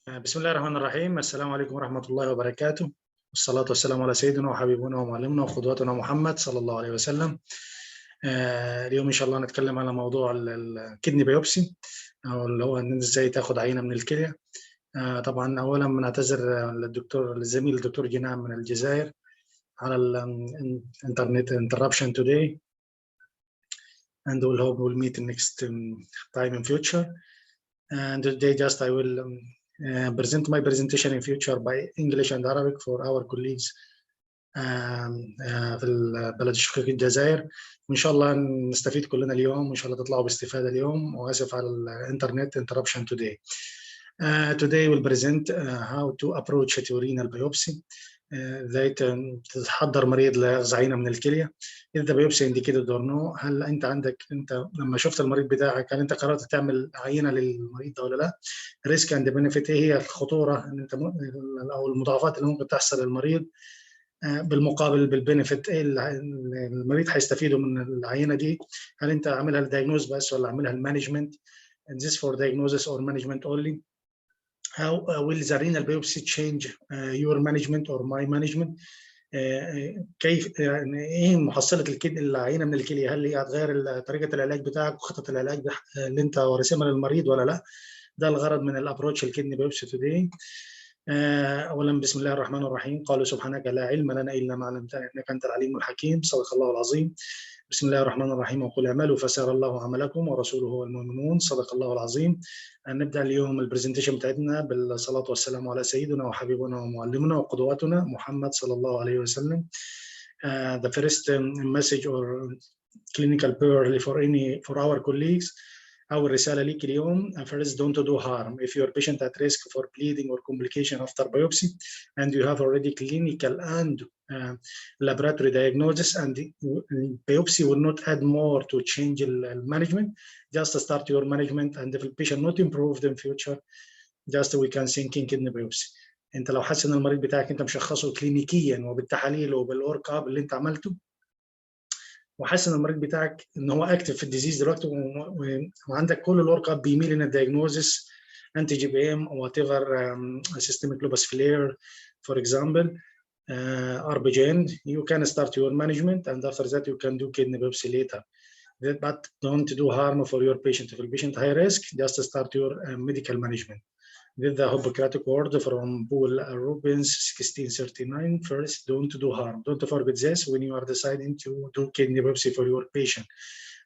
بسم الله الرحمن الرحيم. السلام عليكم ورحمة الله وبركاته، والصلاة والسلام على سيدنا وحبيبنا ومعلمنا وقدوتنا محمد صلى الله عليه وسلم. اليوم إن شاء الله نتكلم على موضوع الكدني بايوبسي، أو اللي هو إن إزاي تاخد عينة من الكلية. طبعا أولا بنعتذر للزميل الدكتور جنان من الجزائر على الإنترنت interruption today, and we'll hope we'll meet next time in future. And today just I will present my presentation in future by English and Arabic for our colleagues في البلد الشقيق الجزائر، وإن شاء الله نستفيد كلنا اليوم، وإن شاء الله تطلعوا باستفادة اليوم، وآسف على الإنترنت interruption today. Today we'll present how to approach a renal biopsy. ازاي تحضر مريض لأخذ عينة من الكلية. إذا بايوبسي indicated or no. هل أنت لما شفت المريض بتاعك هل أنت قررت تعمل عينة للمريض ده ولا لا؟ ريسك اند بنفيت، إيه هي الخطورة إن أنت أو المضاعفات اللي ممكن تحصل للمريض بالمقابل بالبنفيت، إيه المريض هيستفيدوا من العينة دي؟ هل أنت عاملها للدايجنوز بس ولا عاملها للمانجمنت؟ and this for diagnosis or management only. How will the renal biopsy change your management or my management? كيف ايه محصله العينه من الكليه؟ هل هي هتغير طريقه العلاج بتاعك وخطه العلاج اللي انت ورسمها للمريض ولا لا؟ ده الغرض من الابروتش الكدني بايوبسي توداي. اولا بسم الله الرحمن الرحيم. قالوا سبحانك لا علم لنا الا ما علمتنا انك انت العليم الحكيم. صدق الله العظيم. بسم الله الرحمن الرحيم. وقل اعملوا فسيرى الله عملكم ورسوله والمؤمنون. صدق الله العظيم. نبدا اليوم البرزنتيشن بتاعتنا بالصلاه والسلام على سيدنا وحبيبنا ومعلمنا وقدوتنا محمد صلى الله عليه وسلم. The first message or clinical pearl for our colleagues. أول رسالة ليك اليوم. First, don't do harm. If your patient at risk for bleeding or complication after biopsy, and you have already clinical and laboratory diagnosis, and biopsy will not add more to change management, just start your management, and if the patient not improved in future, just we can think in kidney biopsy. أنت لو حاسس إن المريض بتاعك أنت مشخصه كلينيكيا وبالتحاليل وبالورك اب اللي أنت عملته، وحاسس ان المريض بتاعك ان هو اكتف في الديزيز دلوقتي، وعندك كل الورك اب بيميل ان الدايجنوزس انتي جي بي ام وات ايفر سيستميك لوبس فلير فور اكزامبل اربجين، you can start your management and after that you can do kidney biopsy later. But don't do harm for your patient. If your patient high risk, just start your medical management. With the Hippocratic word from Paul Rubens 1639, first, don't do harm. Don't forget this when you are deciding to do kidney biopsy for your patient.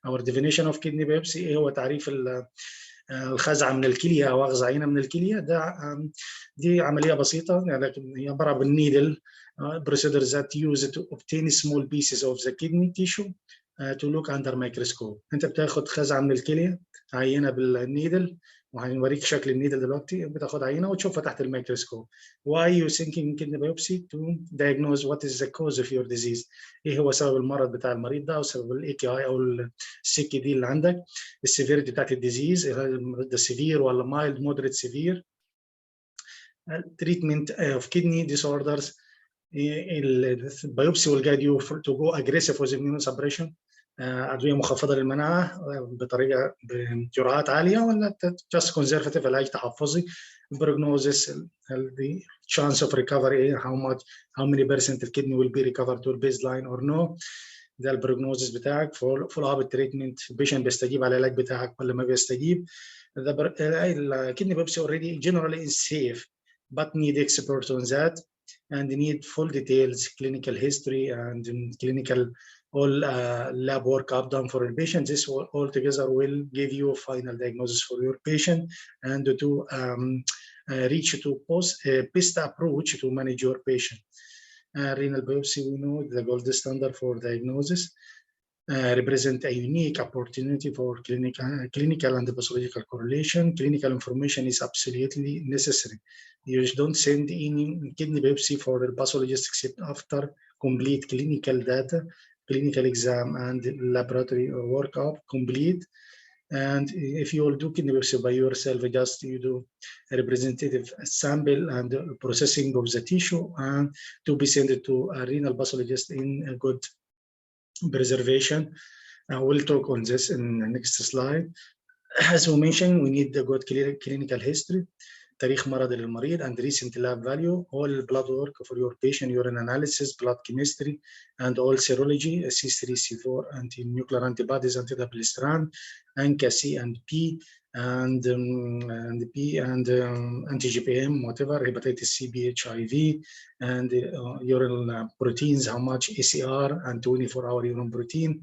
Our definition of kidney biopsy إيه هو تعريف الخزعة من الكلية أو أخذ عينة من الكلية. دي عملية بسيطة، لكن هي عبارة عن بالنيدل procedures that use to obtain small pieces of the kidney tissue to look under microscope. أنت بتاخد خزعة من الكلية، عينة بالنيدل، وهنوريك شكل النيدل دلوقتي، بتاخد عينه وتشوفها تحت الميكروسكوب. Why you thinking kidney biopsy? To diagnose what is the cause of your disease. ايه هو سبب المرض بتاع المريض ده، او سبب الاي كي اي او السي دي اللي عندك، السيفيريتي بتاعت الديزيز، المريض ده سيفير ولا مايلد مودريت سيفير. Treatment of kidney disorders. البيوبسي will guide you to go aggressive with immunosuppression. أدوية مخفضة للمناعة بجرعات عالية، ولا just conservative علاج تحفظي. prognosis, the chance of recovery, how many percent the kidney will be recovered to baseline or no. ده البروجنوزيس بتاعك. follow up التريتمنت، البيشنت بيستجيب على العلاج بتاعك ولا ما بيستجيب. الكدني biopsy already generally is safe but need expert on that and need full details, clinical history and clinical all lab work up done for a patient. This all together will give you a final diagnosis for your patient and to reach to best approach to manage your patient. Renal biopsy, we know the gold standard for diagnosis, represent a unique opportunity for clinical and pathological correlation. Clinical information is absolutely necessary. You don't send any kidney biopsy for the pathologist except after complete clinical data, clinical exam and laboratory workup complete. And if you will do kidney biopsy by yourself, just you do a representative sample and processing of the tissue and to be sent to a renal pathologist in a good preservation. We'll talk on this in the next slide. As we mentioned, we need a good clinical history. تاريخ مرض للمريض and recent lab value, all blood work for your patient, urine analysis, blood chemistry, and all serology, C3, C4, anti-nuclear antibodies, anti-double strand, ANCA C and P, and anti-GPM, whatever, hepatitis C, B, HIV, and urine proteins, how much ACR, and 24-hour urine protein,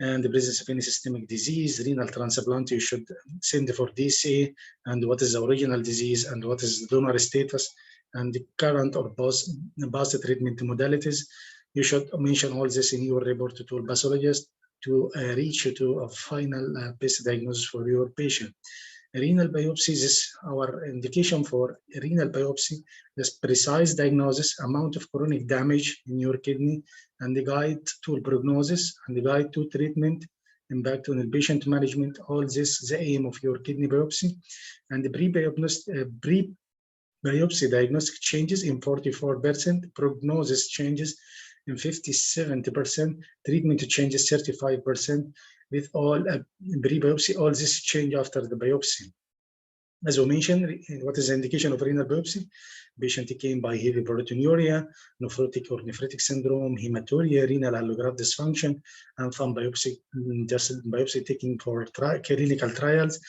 and the presence of any systemic disease, renal transplant you should send for DSA, and what is the original disease, and what is the donor status, and the current or past treatment modalities. You should mention all this in your report to a pathologist to reach to a final best diagnosis for your patient. Renal biopsy is our indication for renal biopsy, this precise diagnosis, amount of chronic damage in your kidney, and the guide to prognosis, and the guide to treatment, impact on the patient management. All this is the aim of your kidney biopsy. And the pre-biopsy diagnostic changes in 44%, prognosis changes in 57%, treatment changes 35%. With all pre-biopsy, all this change after the biopsy. As we mentioned, what is the indication of renal biopsy? Patient came by heavy proteinuria, nephrotic or nephritic syndrome, hematuria, renal allograft dysfunction, and some biopsy, just biopsy taken for clinical trials,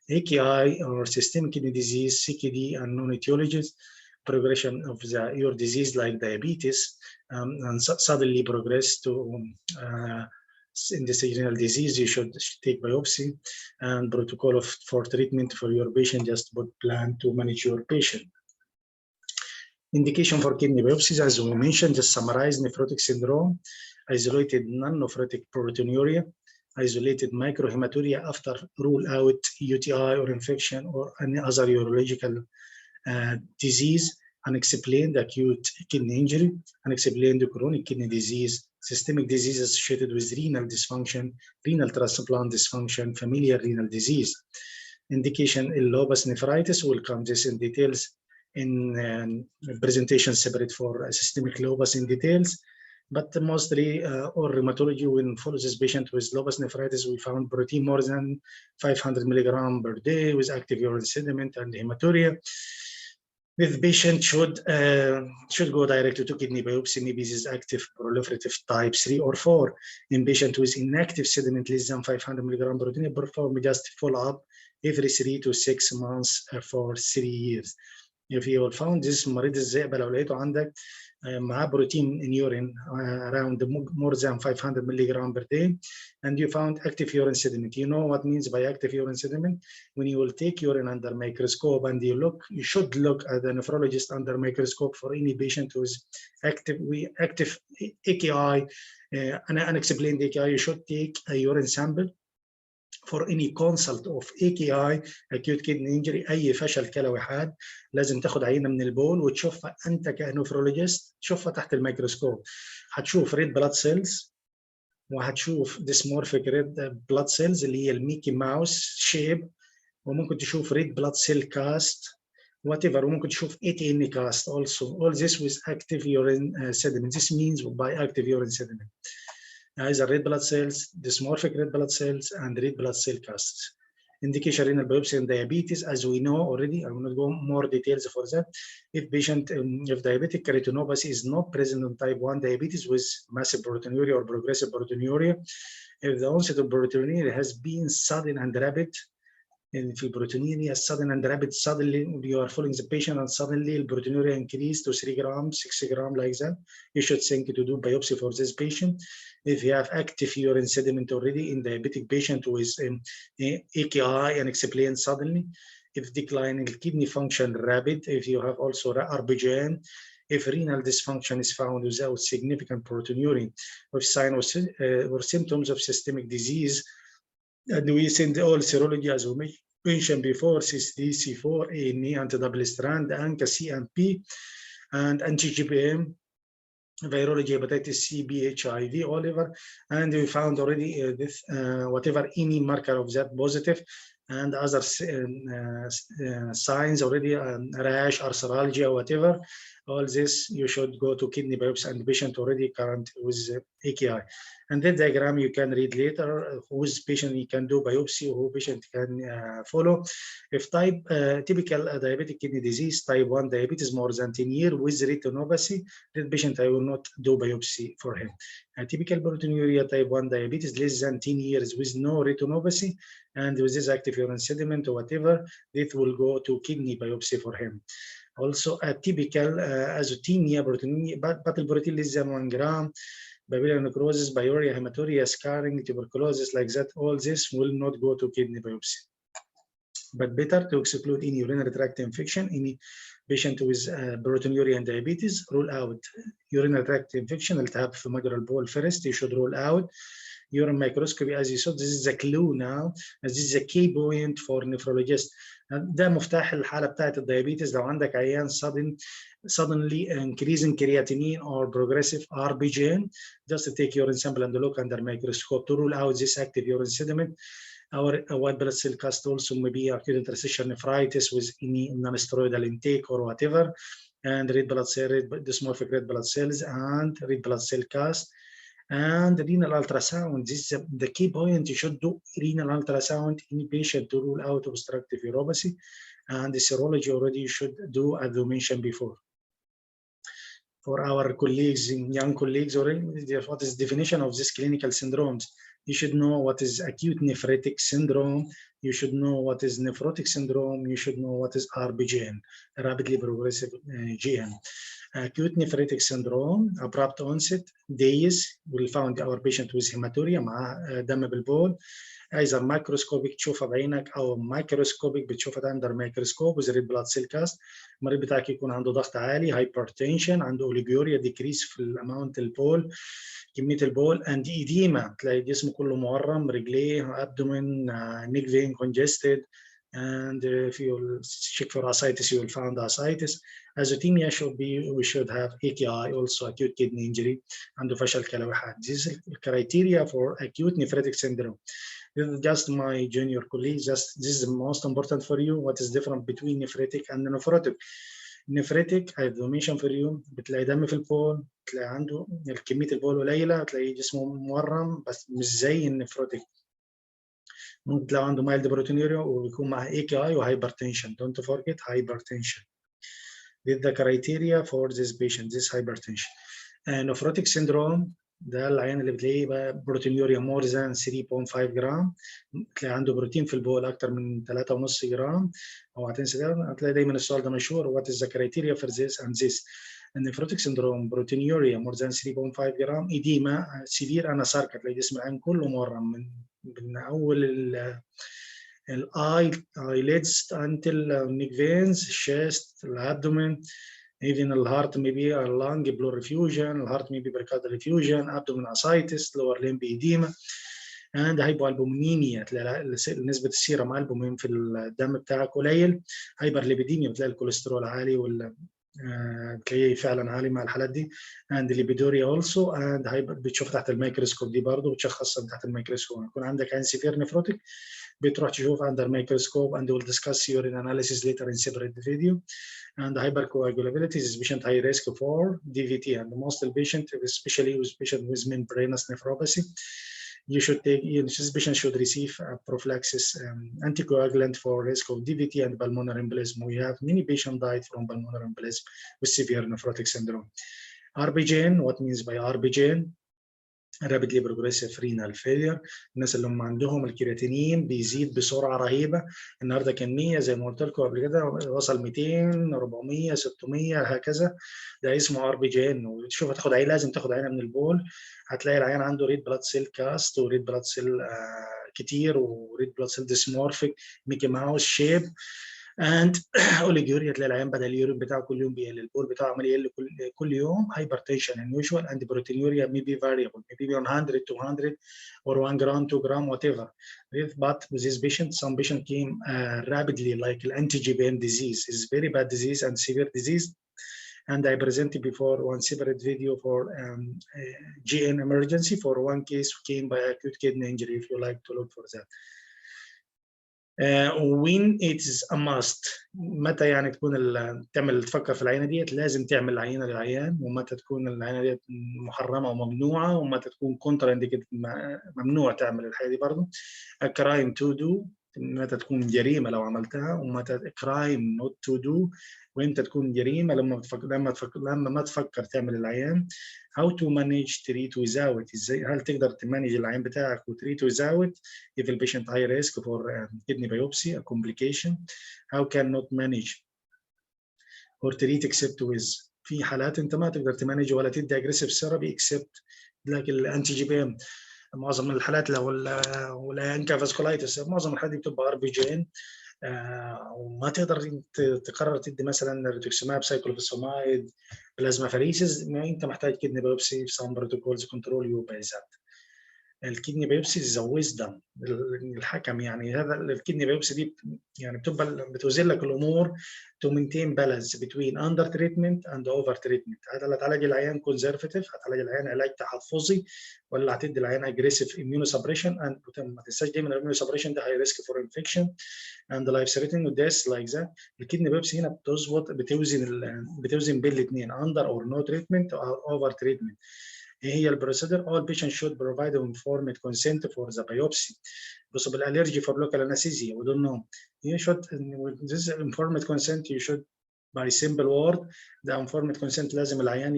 AKI or systemic kidney disease, CKD, and non-etiologies, progression of your disease like diabetes, and suddenly progress to in this renal disease, you should take biopsy, and protocol for treatment for your patient, just plan to manage your patient. Indication for kidney biopsies, as we mentioned, just summarize: nephrotic syndrome, isolated non-nephrotic proteinuria, isolated microhematuria after rule out UTI or infection or any other urological disease, unexplained acute kidney injury, unexplained chronic kidney disease, systemic disease associated with renal dysfunction, renal transplant dysfunction, familial renal disease. Indication in lupus nephritis will come this in details in presentation separate for systemic lupus in details, but mostly or rheumatology, when follow this patient with lupus nephritis, we found protein more than 500 milligram per day with active urine sediment and hematuria. This patient should go directly to kidney biopsy. Maybe this is active proliferative type 3 or 4. In patient with inactive sediment less than 500 milligram protein, perform just follow up every 3 to 6 months for 3 years. If you will found this مريض الذئبة لو لقيته عندك معاه بروتين in urine around more than 500 milligram per day, and you found active urine sediment. You know what means by active urine sediment? When you will take urine under microscope and you should look at the nephrologist under microscope for any patient who is active AKI, unexplained AKI. You should take a urine sample for any consult of AKI, acute kidney injury, أي فشل كلوي حاد، لازم تاخد عينة من البول وتشوفها أنت كنفرولوجيست، تشوفها تحت الميكروسكوب. هتشوف ريد بلاد سيلز، وهتشوف ديسمورفيك ريد بلاد سيلز اللي هي الميكي ماوس شيب، وممكن تشوف ريد بلاد سيل كاست whatever، وممكن تشوف ATN cast also. All this with active urine sediment. This means by active urine sediment. Either red blood cells, dysmorphic red blood cells, and red blood cell casts. Indication renal biopsy and diabetes, as we know already. I will not go more details for that. If diabetic keratinopathy is not present in type 1 diabetes with massive proteinuria or progressive proteinuria, if the onset of proteinuria has been sudden and rapid, and if proteinuria is sudden and rapid, suddenly you are following the patient and suddenly the proteinuria increased to 3 grams, 6 grams like that, you should think to do biopsy for this patient. If you have active urine sediment already in diabetic patient with AKI and explained suddenly, if declining kidney function rapid, if you have also RBGN, if renal dysfunction is found without significant proteinuria, with signs or symptoms of systemic disease, and we send all serology as we mentioned before, C3, C4, ANA, anti-double strand, ANCA, C and P, and anti-GPM, virology, hepatitis C, B, HIV, all over. And we found already this, whatever any marker of that positive, and other signs already, rash, arthralgia, whatever. All this you should go to kidney biopsy, and the patient already current with AKI. And that diagram you can read later, whose patient you can do biopsy, who patient can follow. If typical diabetic kidney disease, type 1 diabetes more than 10 years with retinopathy, that patient I will not do biopsy for him. Typical proteinuria type 1 diabetes less than 10 years with no retinopathy and with this active urine sediment or whatever, that will go to kidney biopsy for him. Also a typical azotemia, proteinuria, but the protein less than 1 gram, biliary necrosis, biuria, hematuria, scarring, tuberculosis, like that, all this will not go to kidney biopsy. But better to exclude any urinary tract infection, any patient with proteinuria and diabetes, rule out urinary tract infection, التهاب في مجرى البول first, you should rule out. Urine microscopy, as you saw, this is a clue now, as this is a key point for nephrologist. ده مفتاح الحالة بتاعت الديابيتس. لو عندك عيان suddenly increasing creatinine or progressive RBGN, just take urine sample and look under microscope to rule out this active urine sediment. Our white blood cell cast also may be acute interstitial nephritis with any non-steroidal intake or whatever, and red blood cell, dysmorphic red blood cells, and red blood cell cast. And renal ultrasound, this is the key point. You should do renal ultrasound in patient to rule out obstructive uropathy, and the serology already you should do as we mentioned before. For our colleagues, young colleagues, already, what is the definition of this clinical syndromes? You should know what is acute nephritic syndrome. You should know what is nephrotic syndrome. You should know what is RBGN, rapidly progressive GN. Acute nephritic syndrome, abrupt onset, days. We found our patient with hematuria مع دم بالبول. either microscopic تشوفها بعينك او microscopic بتشوفها under microscope with red blood cell cast. المريض بتاعك يكون عنده ضغط عالي، hypertension، عنده oliguria، decrease في الاماونت البول، كميه البول، and edema، تلاقي جسمه كله مورم، رجليه، abdomen, neck vein congested. And if you check for ascites, you will find ascites. Azotemia should be, we should have AKI, also acute kidney injury, عنده فشل كلوي حاد. This is the criteria for acute nephritic syndrome. This is just my junior colleagues. This is the most important for you. What is different between nephritic and nephrotic? Nephritic, I have mentioned for you. بتلاقي دم في البول، بتلاقي عنده كمية البول قليلة، بتلاقي جسمه مورم، بس مش زي النفروتيك. ممكن تلاقي عنده mild proteinuria ويكون معاه AKI وhypertension. Don't forget hypertension. This is the criteria for this patient, this hypertension. Nephrotic syndrome ده العيان اللي بتلاقيه بقى بروتينيوريا more than 3.5 جرام، تلاقي عنده بروتين في البول اكتر من 3.5 جرام. او هتنسى ده، هتلاقي دايما السؤال ده مشهور. What is the criteria for this and this? Nephrotic syndrome, proteinuria more than 3.5 جرام، edema, severe anasarca، تلاقي جسم العين كله مورم من اول eyelids until neck veins, chest, abdomen. Even the heart may be a lung pleural effusion, the heart may be pericardial effusion, abdomen ascites, lower limb edema, and hypoalbuminemia. تلاقي نسبة السيرم البومين في الدم بتاعك قليل. هايبرليبيديميا، بتلاقي الكوليسترول عالي ولا بتلاقيه فعلا عالي مع الحالات دي. and lipiduria also and بتشوف تحت الميكروسكوب، دي برضه بتشخص تحت الميكروسكوب. يكون عندك عين سيفير نفروتيك بتروح تشوف under microscope, and we'll discuss urine analysis later in separate video. And hypercoagulability is patient high risk for DVT, and most of the patient, especially with patient with membranous nephropathy, you should take, this patient should receive prophylaxis anticoagulant for risk of DVT and pulmonary embolism. We have many patients died from pulmonary embolism with severe nephrotic syndrome. RBGN, what means by RBGN? rapidly progressive renal failure. الناس اللي هم عندهم الكرياتينين بيزيد بسرعه رهيبه. النهارده كان 100 زي ما قلت لكم قبل كده، وصل 200 400 600 هكذا. ده اسمه ار بي جي ان. وتشوف هتاخد عينه، لازم تاخد عينه من البول، هتلاقي العيان عنده ريد بلاد سيل كاست وريد بلاد سيل كتير وريد بلاد سيل ديسمورفيك ميكي ماوس شيب and oliguria. تلاقي العيان بدل اليورين بتاعه كل يوم بيقل، البول بتاعه عمال يقل كل يوم. hypertension unusual and proteinuria may be variable, maybe 100 200 or 1 gram 2 gram whatever. But with this patient, some patient came rapidly, like anti-GBM disease is very bad disease and severe disease. And I presented before one separate video for GN emergency for one case who came by acute kidney injury, if you like to look for that. when it is a must. متى يعني تكون تفكر في العينه ديت لازم تعمل العينه للعيان، ومتى تكون العينه ديت محرمه وممنوعه، ومتى تكون كونترا انديكيتد ممنوع تعمل الحاجه دي برضه. كرايم تو دو، متى تكون جريمه لو عملتها، ومتى كرايم نوت تو دو، وامتى تكون جريمه لما ما تفكر تعمل العيان. How to manage treat without، ازاي هل تقدر تمانج العيان بتاعك وتريت without if the patient high risk for kidney biopsy a complication. How cannot manage or treat except with. في حالات انت ما تقدر تمانج ولا تدي aggressive therapy except like الانتي جي بي ام. معظم الحالات ولا انكا فاسكولايتس، معظم الحالات دي بتبقى ار بي جي ان، وما تقدر تقرر تدي مثلا ريتوكسيماب، سايكلوفوسفامايد، بلازما فريسز. انت محتاج كدني بايوبسي في سام بروتوكولز كنترول يو باي ذات. الكدني بايوبسي از ويزدم الحكم، يعني هذا الكدني بايوبسي دي يعني بتبقى بتوزن لك الامور to maintain balance between under treatment and over treatment. هذا هتعالج العيان كونزرفتيف، هتعالج العيان علاج تحفظي، ولا هتدي العيان اجريسيف immunosuppression. ما تنساش دايما الاميونوسبريشن ده هاي ريسك فور انفكشن and life threatening وديس لايك ذات. الكدني بايوبسي هنا بتوزن بين الاثنين under or no treatment or over treatment. ايه هي البروسيدر؟ all patients should provide informed consent for the biopsy. possible allergy for local anesthesia we don't know. You should, this informed consent you should by simple word. the informed consent لازم العيان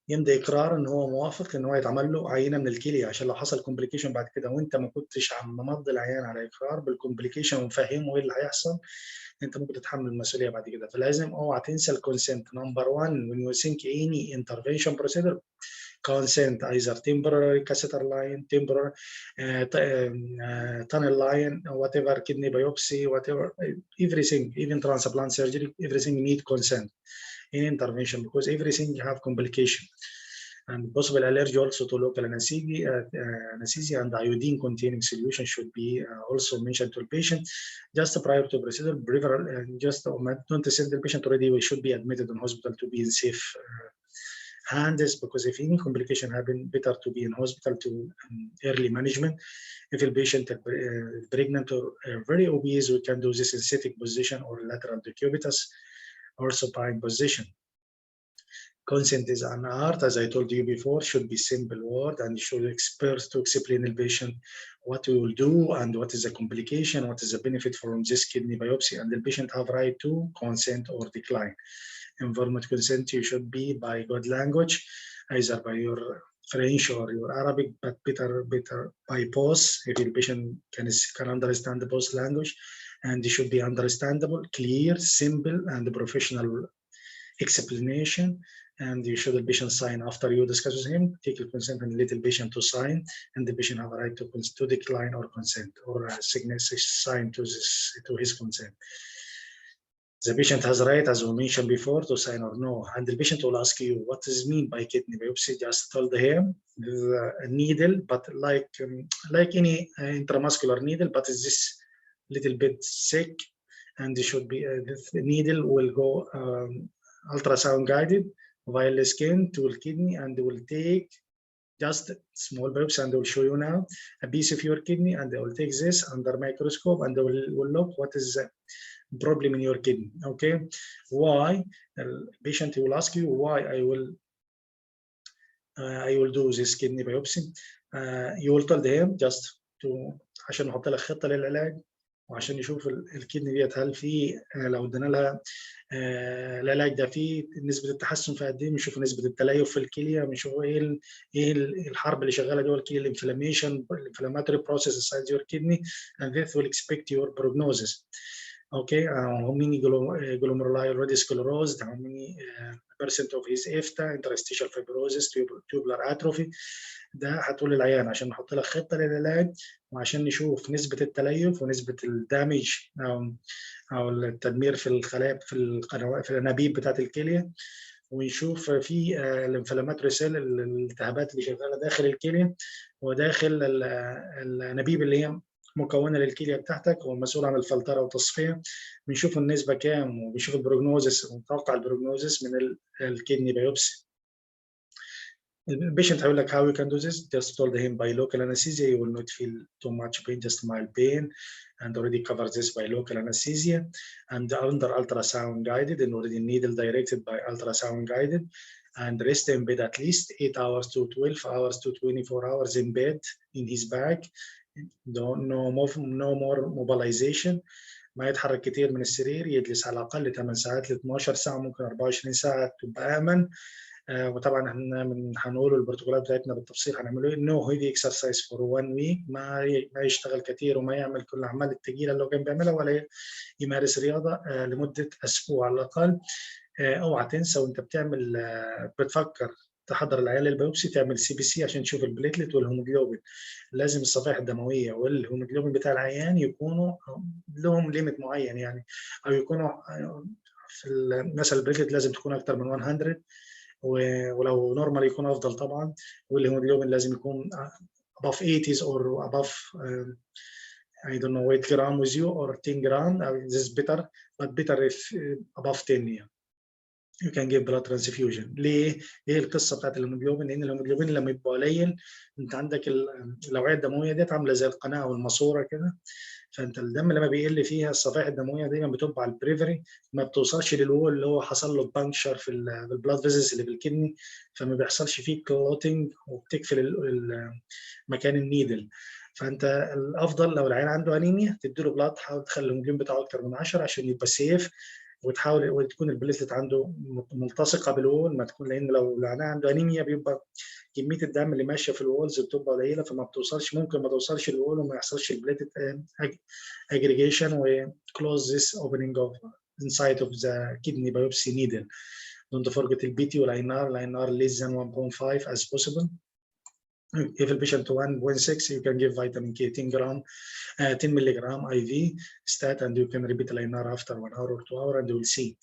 يمضي اقرار ان هو موافق ان هو يتعمل له عينه من الكليه، عشان لو حصل كومبليكيشن بعد كده وانت ما كنتش عم مضي العيان على اقرار بالكومبليكيشن ومفهمه ايه اللي هيحصل، انت ممكن تتحمل المسؤوليه بعد كده. فلازم اوعى تنسى الكونسنت. نمبر 1 when you think any intervention procedure consent either temporary catheter line, temporary tunnel line, whatever, kidney biopsy, whatever, everything, even transplant surgery, everything need consent in intervention because everything have complication. And possible allergy also to local anesthesia and iodine-containing solution should be also mentioned to the patient just prior to procedure. Just don't send the patient already. We should be admitted in hospital to be in safe hands, because if any complication happen, better to be in hospital to early management. If the patient is pregnant or very obese, we can do this in sitting position or lateral decubitus or supine position. Consent is an art, as I told you before, should be simple word, and you should experts to explain the patient what we will do and what is the complication, what is the benefit from this kidney biopsy, and the patient have right to consent or decline. Informed consent you should be by good language, either by your French or your Arabic, but better by both if the patient can understand the both language, and it should be understandable, clear, simple, and professional explanation. And you should the patient sign after you discuss with him. Take your consent and let the patient to sign, and the patient have a right to decline or consent or sign to his consent. The patient has a right, as we mentioned before, to sign or no. And the patient will ask you, what does it mean by kidney biopsy? Just told him a needle, but like any intramuscular needle, but it's this little bit thick, and it should be this needle will go ultrasound guided via the skin to the kidney, and they will take just small biopsy, and they will show you now a piece of your kidney, and they will take this under microscope, and they will look what is the problem in your kidney. Okay, why? The patient will ask you why I will do this kidney biopsy. You will tell them just to عشان نحط لك خطه للعلاج، وعشان نشوف الكدني ديت هل في لو ادينا لها العلاج ده فيه نسبه التحسن في قد ايه، بنشوف نسبه التليف في الكليه، بنشوف ايه الحرب اللي شغاله جوه الكليه، الانفلاميشن، الانفلاماتوري بروسيس inside your kidney, and this will expect your prognosis. Okay, how many glomerular sclerosis, how many percent of his EFTA, interstitial fibrosis, tubular atrophy. ده هتقول للعيان عشان نحط لك خطه للعلاج، وعشان نشوف نسبه التليف ونسبه الدامج او التدمير في الخلايا في القنوات في الانابيب بتاعه الكليه، ونشوف في الانفلاماتوري سيل، الالتهابات اللي شغاله داخل الكليه وداخل الانابيب اللي هي مكونه للكليه بتاعتك والمسؤول عن الفلتره والتصفيه. بنشوف النسبه كام، وبنشوف البروجنوزس ونتوقع البروجنوزس من الكدني بايوبسي. The patient هيقول لك how you can do this. Just told him by local anesthesia you will not feel too much pain, just mild pain, and already covered this by local anesthesia and under ultrasound guided and already needle directed by ultrasound guided, and rest in bed at least 8 hours to 12 hours to 24 hours in bed in his back. No more mobilization. ما يتحرك كتير من السرير، يجلس على الأقل 8 ساعات ل 12 ساعة، ممكن 24 ساعة تبقى آمن. وطبعا احنا هنقول البروتوكولات بتاعتنا بالتفصيل هنعمله ايه. نو هيفي اكسرسايز فور 1 ويك، ما يشتغل كتير وما يعمل كل الاعمال الثقيله اللي هو كان بيعملها، ولا يمارس رياضه لمده اسبوع على الاقل. اوعى تنسى وانت بتفكر تحضر العيان للبيوبسي تعمل CBC عشان تشوف البليتلت والهيموجلوبين. لازم الصفائح الدمويه والهيموجلوبين بتاع العيان يكونوا لهم ليميت معين يعني، او يكونوا في مثلا البليتلت لازم تكون اكثر من 100، ولو نورمال يكون افضل طبعا، والهيموجلوبين لازم يكون above 80s or above I don't know 8 gram with you or 10 gram. This is better, but better if above 10 yeah. You can give blood transfusion. ليه؟ ايه القصه بتاعت الهيموجلوبين؟ لان الهيموجلوبين لما يبقى قليل انت عندك الاوعيه الدمويه ديت عامله زي القناه والماسوره كده، فانت الدم لما بيقل فيها الصفائح الدمويه دايما بتبقى على البريفري، ما بتوصلش للوول اللي هو حصل له بانكشر في البلاد فيزلز اللي في الكدني، فما بيحصلش فيه كلوتنج وبتقفل مكان النيدل. فانت الافضل لو العيان عنده انيميا تديله بلاد، تحاول تخلي الهيموجلوبين بتاعه اكتر من 10 عشان يبقى سيف، وتكون البليتلت عنده ملتصقه بالوول، ما تكون، لان لو العيان عنده انيميا بيبقى كميه الدم اللي ماشيه في الوولز بتبقى قليله، فما بتوصلش، ممكن ما توصلش للوول وما يحصلش البليتلت aggregation و close this opening of inside of the kidney biopsy needle. Don't forget the BT or INR less than 1.5 as possible. If the patient 1.6, you can give vitamin K 10 milligram IV stat, and you can repeat INR after 1 hour or 2 hours, and you will see.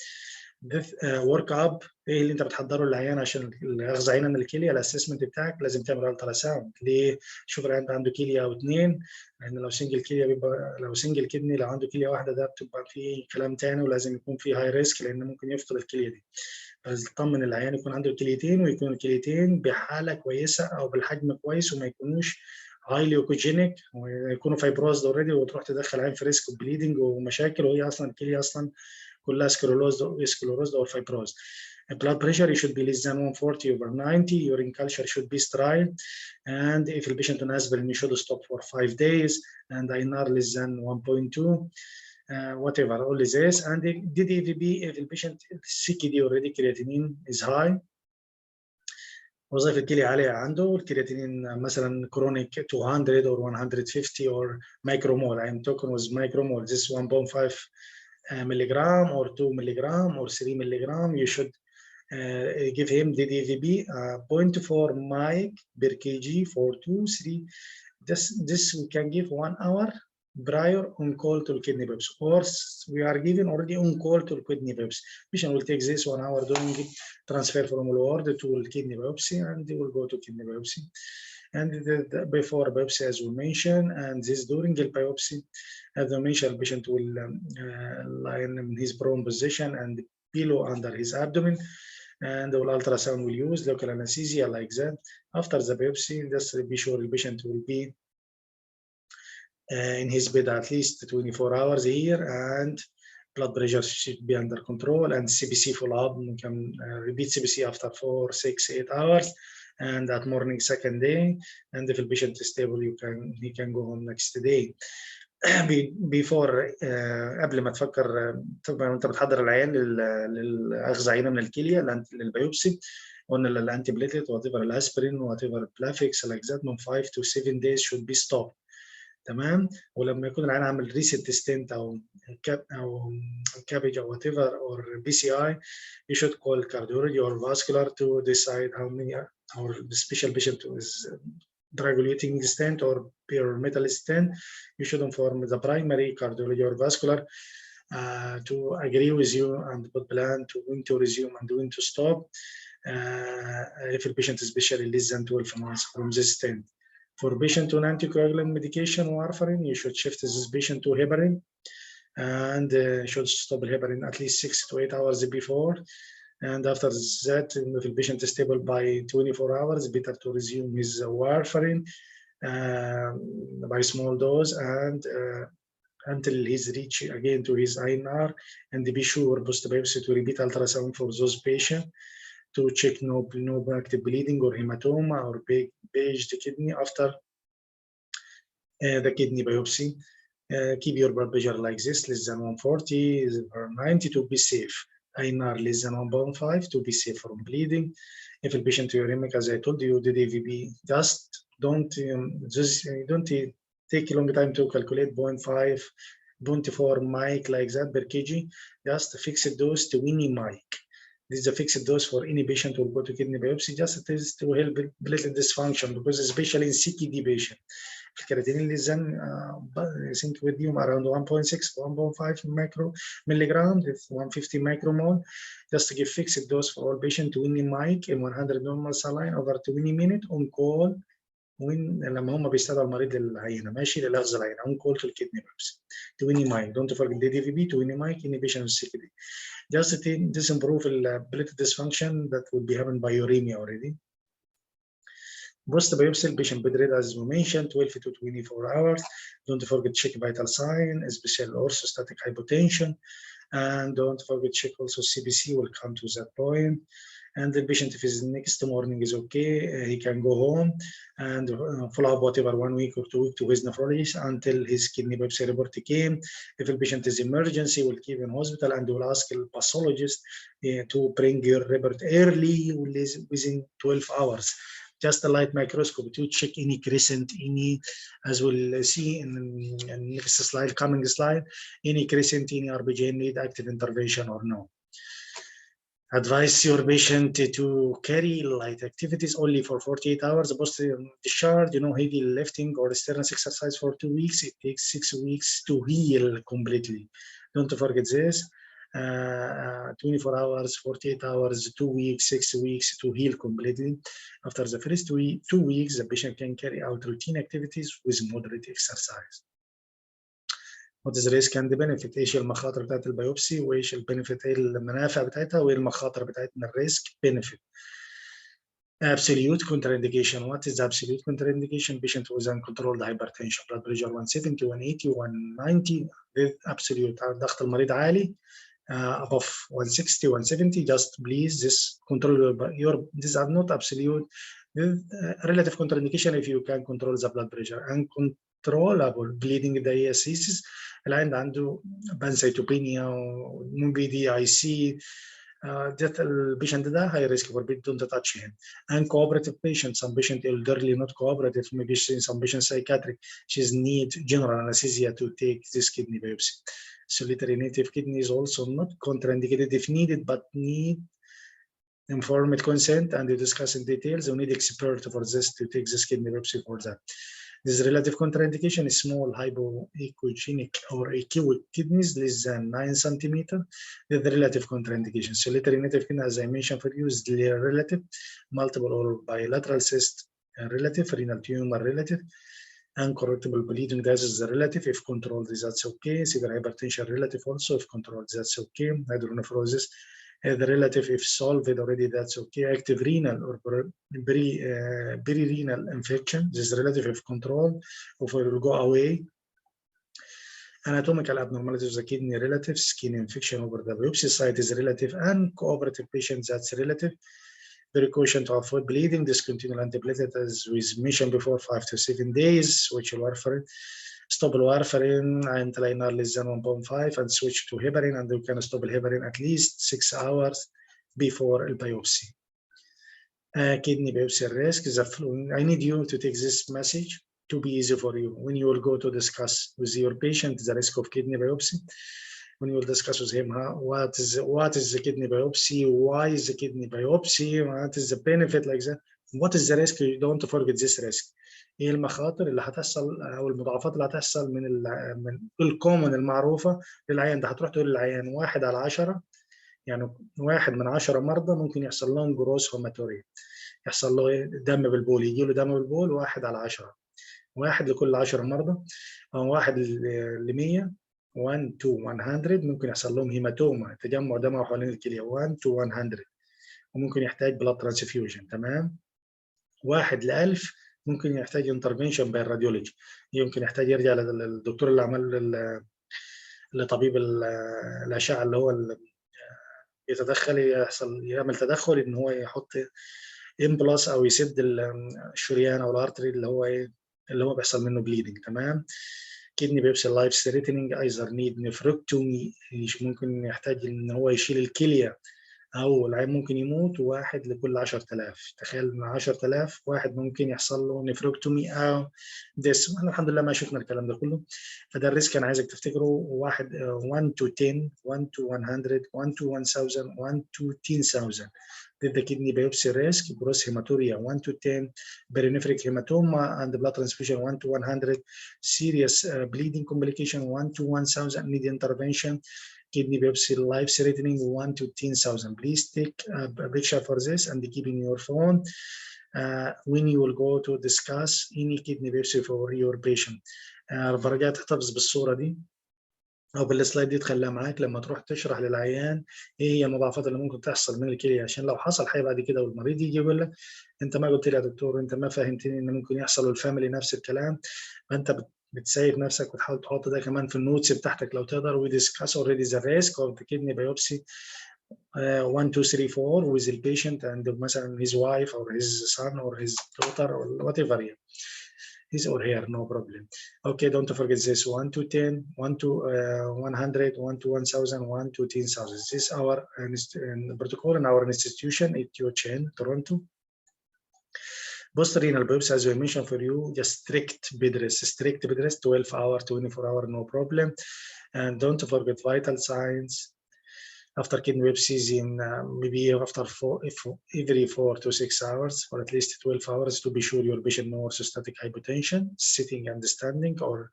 This work up ايه اللي انت بتحضره للعيان عشان اخذ عينه من الكليه. الاسسمنت بتاعك لازم تعمل الترا ساوند. ليه؟ شوف العيان ده عنده كليه او اثنين، لان لو سنجل كليه بيبقى، لو سنجل كدني لو عنده كليه واحده ده بتبقى في كلام ثاني، ولازم يكون في هاي ريسك لان ممكن يفقد الكليه دي. فطمن العيان يكون عنده الكليتين، ويكون الكليتين بحاله كويسه او بالحجم كويس، وما يكونوش هايلي اوكوجينيك ويكونوا فايبروزد اوريدي، وتروح تدخل عين في ريسك اوف بليدنج ومشاكل، وهي اصلا الكليه اصلا كلها سكلوروزد او فايبروز. Blood pressure should be less than 140/90. Urine culture should be sterile, and if the patient on aspirin, you should stop for 5 days, and INR less than 1.2. Whatever, all this, and DDVB if the patient CKD already creatinine is high. وظائف الكلى عاليه عنده، الكرياتينين مثلا كرونيك 200 or 150 or micromole. I'm talking with micromole. This 1.5 milligram or 2 milligram or 3 milligram. You should give him DDVB 0.4 mic per kg for 2-3. This we can give 1 hour prior on call to kidney biopsy, or we are giving already on call to kidney biopsy. Patient will take this 1 hour doing transfer from ward to kidney biopsy, and they will go to kidney biopsy. And before biopsy, as we mentioned, and this during the biopsy, as we mentioned, the patient will lie in his prone position and pillow under his abdomen, and the ultrasound will use local anesthesia like that. After the biopsy, just be sure the patient will be in his bed at least 24 hours a year, and blood pressure should be under control, and CBC follow-up. You can repeat CBC after 4, 6, 8 hours, and that morning second day. And if the patient is stable, he can go home next day. before قبل ما تفكر طبعا انت بتحضر العيان لاخذ عينه من الكليه للبيوبسي، قلنا الانتي بليتلت وات ايفر الاسبرين وات ايفر البلافيكس لايك ذات من 5 to 7 days should be stopped. تمام. ولما يكون العيان عامل ريست ستنت او كابج او وات ايفر اور BCI, you should call cardiology or vascular to decide how many, or the special patient is drug-eluting stent or pure metal stent. You should inform the primary cardiology or vascular to agree with you and put plan to when to resume and when to stop if the patient is especially less than 12 months from this stent. For patient on anticoagulant medication warfarin, you should shift this patient to heparin, and should stop the heparin at least 6 to 8 hours before. and after that, if the patient is stable by 24 hours, better to resume his warfarin by small dose and until he's reached again to his INR, and be sure post-biopsy to repeat ultrasound for those patients to check no active bleeding or hematoma or beige kidney after the kidney biopsy. Keep your blood pressure like this, less than 140 or 90 to be safe. INR less than 1.5 to be safe from bleeding. If the patient uremic, as I told you, did AVB, just don't take a long time to calculate 0.5, 0.4 mic like that per kg. Just a fixed dose to 20 mic. This is a fixed dose for any patient who will go to kidney biopsy. Just it is to help platelet dysfunction, because especially in CKD patient, الكرياتينين للزن I think with you around 1.6, 1.5 micro milligram with 150 micromole. Just to give fixed dose for all patients, 20 mic in 100 normal saline over 20 minutes on call. وين لما هم بيستدعوا المريض للعينه ماشي للغز العينه on call to الكدني biopsy 20 mic. Don't forget the DVB 20 mic in patient with CKD. Just to this improve platelet dysfunction that would be happened by uremia already. Post biopsy patient bed rate as we mentioned 12 to 24 hours. Don't forget check vital sign, especially orthostatic hypotension, and don't forget check also CBC. Will come to that point. And the patient, if his next morning is okay, he can go home and follow up whatever 1 week or 2 weeks to his nephrologist until his kidney biopsy report came. If the patient is emergency, we'll keep in hospital and we'll ask the pathologist to bring your report early within 12 hours. Just a light microscope to check any crescent, any, as we'll see in the next slide, coming slide, any crescent, any RBJ need active intervention or no. Advise your patient to carry light activities only for 48 hours post discharge. Heavy lifting or strenuous exercise for 2 weeks. It takes 6 weeks to heal completely. Don't forget this. 24 hours, 48 hours, 2 weeks, 6 weeks to heal completely. After the first 2 weeks, the patient can carry out routine activities with moderate exercise. What is the risk and the benefit؟ ايش المخاطر بتاعت البيوبسي وايش البنفيت، ايه المنافع بتاعتها وايه المخاطر بتاعتنا الريسك benefit. Absolute contraindication. What is the absolute contraindication? Patient with uncontrolled hypertension, blood pressure 170, 180, 190 with absolute. ضغط المريض عالي above 160, 170. Just please this control your. These are not absolute. Relative contraindication if you can control the blood pressure. Uncontrollable bleeding diastasis. العيان عنده pancytopenia وممكن DIC. That patient ده high risk for don't touch him. And cooperative patient, some patient elderly not cooperative, maybe some patient psychiatric, she's need general anesthesia to take this kidney biopsy. Solitary native kidney is also not contraindicated if needed, but need informed consent, and we discuss in details. We need expert for this to take this kidney biopsy for that. This relative contraindication is small hypoechogenic or acute kidneys less than 9 centimeters. The relative contraindication. Solitary native kidney, as I mentioned for you, is relative. Multiple or bilateral cyst relative. Renal tumor relative. Uncorrectable bleeding, that is the relative. If controlled, that's okay. Severe hypertension relative also. If controlled, that's okay. Hydronephrosis. The relative, if solved already, that's okay. Active renal or perirenal infection, this is relative if controlled, or will go away. Anatomical abnormalities of the kidney relative. Skin infection over the biopsy site is relative, and cooperative patients, that's relative. Precaution to avoid bleeding. Discontinue antiplatelet as we mentioned before, 5 to 7 days. Switch warfarin. Stop warfarin until INR less than 1.5 and switch to heparin, and you can stop heparin at least 6 hours before the biopsy. Kidney biopsy risk is the following. I need you to take this message to be easy for you when you will go to discuss with your patient the risk of kidney biopsy. When you will discuss with him what is the kidney biopsy, why is the kidney biopsy, what is the benefit like that, what is the risk. You don't forget this risk. ايه المخاطر اللي هتحصل او المضاعفات اللي هتحصل من الكومن المعروفه للعيان ده. هتروح تقول للعيان 1 على 10، يعني 1 من 10 مرضى ممكن يحصل لهم جروس هيماتوريا، يحصل له دم بالبول، يجي له دم بالبول 1 على 10، 1 لكل 10 مرضى، او 1 ل 100 1 to 100 ممكن يحصل لهم هيماتوما، تجمع دموي حوالين الكليه 1 to 100، وممكن يحتاج بلاد ترانسفيوجن. تمام. 1 ل 1000 ممكن يحتاج انترفنشن باي الراديولوجي، يمكن يحتاج يرجع للدكتور اللي عمل لطبيب الاشعه اللي هو يتدخل، يعمل تدخل ان هو يحط امبلاس او يسد الشريان او الارتري اللي هو بيحصل منه بليدنج. تمام. كدني بيبسي لايف ثريتنينج ايزر نيد نفركتومي، ممكن يحتاج ان هو يشيل الكليه او العيان ممكن يموت 1 لكل 10,000. تخيل من 10,000 واحد ممكن يحصل له نفروكتومي او ديس. احنا الحمد لله ما شفنا الكلام ده كله، فده الريسك انا عايزك تفتكره. 1 to 10، 1 to 100، 1 to 1000، 1 to 10,000. The kidney biopsy risk: gross hematuria 1 to 10, perinephric hematoma and blood transfusion 1 to 100, serious bleeding complication 1 to 1000, need intervention. Kidney biopsy life threatening 1 to 10,000. Please take a picture for this and keep in your phone when you will go to discuss any kidney biopsy for your patient. برجع تحتفظ بالصورة دي او بالسلايد دي، تخليها معاك لما تروح تشرح للعيان ايه هي المضاعفات اللي ممكن تحصل من الكليه، عشان لو حصل حاجه بعد كده والمريض يجي يقول لك انت ما قلت لي يا دكتور، انت ما فهمتني ان ممكن يحصل، والفاميلي نفس الكلام. فانت بتسيف نفسك وتحاول تحط ده كمان في النوتس بتاعتك لو تقدر. we discuss already the risk of the kidney biopsy 1 2 3 4 with the patient and مثلا his wife or his son or his daughter or whatever, his or her, no problem. Okay, don't forget this 1 to 10, 1 to 100, 1 to 1000, 1 to 10,000. This is our protocol in our institution at UHN, Toronto. Post-renal biopsy, as we mentioned for you, just strict bed rest, 12 hour, 24 hour, no problem. And don't forget vital signs after kidney biopsies in maybe after every 4 to 6 hours for at least 12 hours to be sure your patient no orthostatic hypotension, sitting and standing, or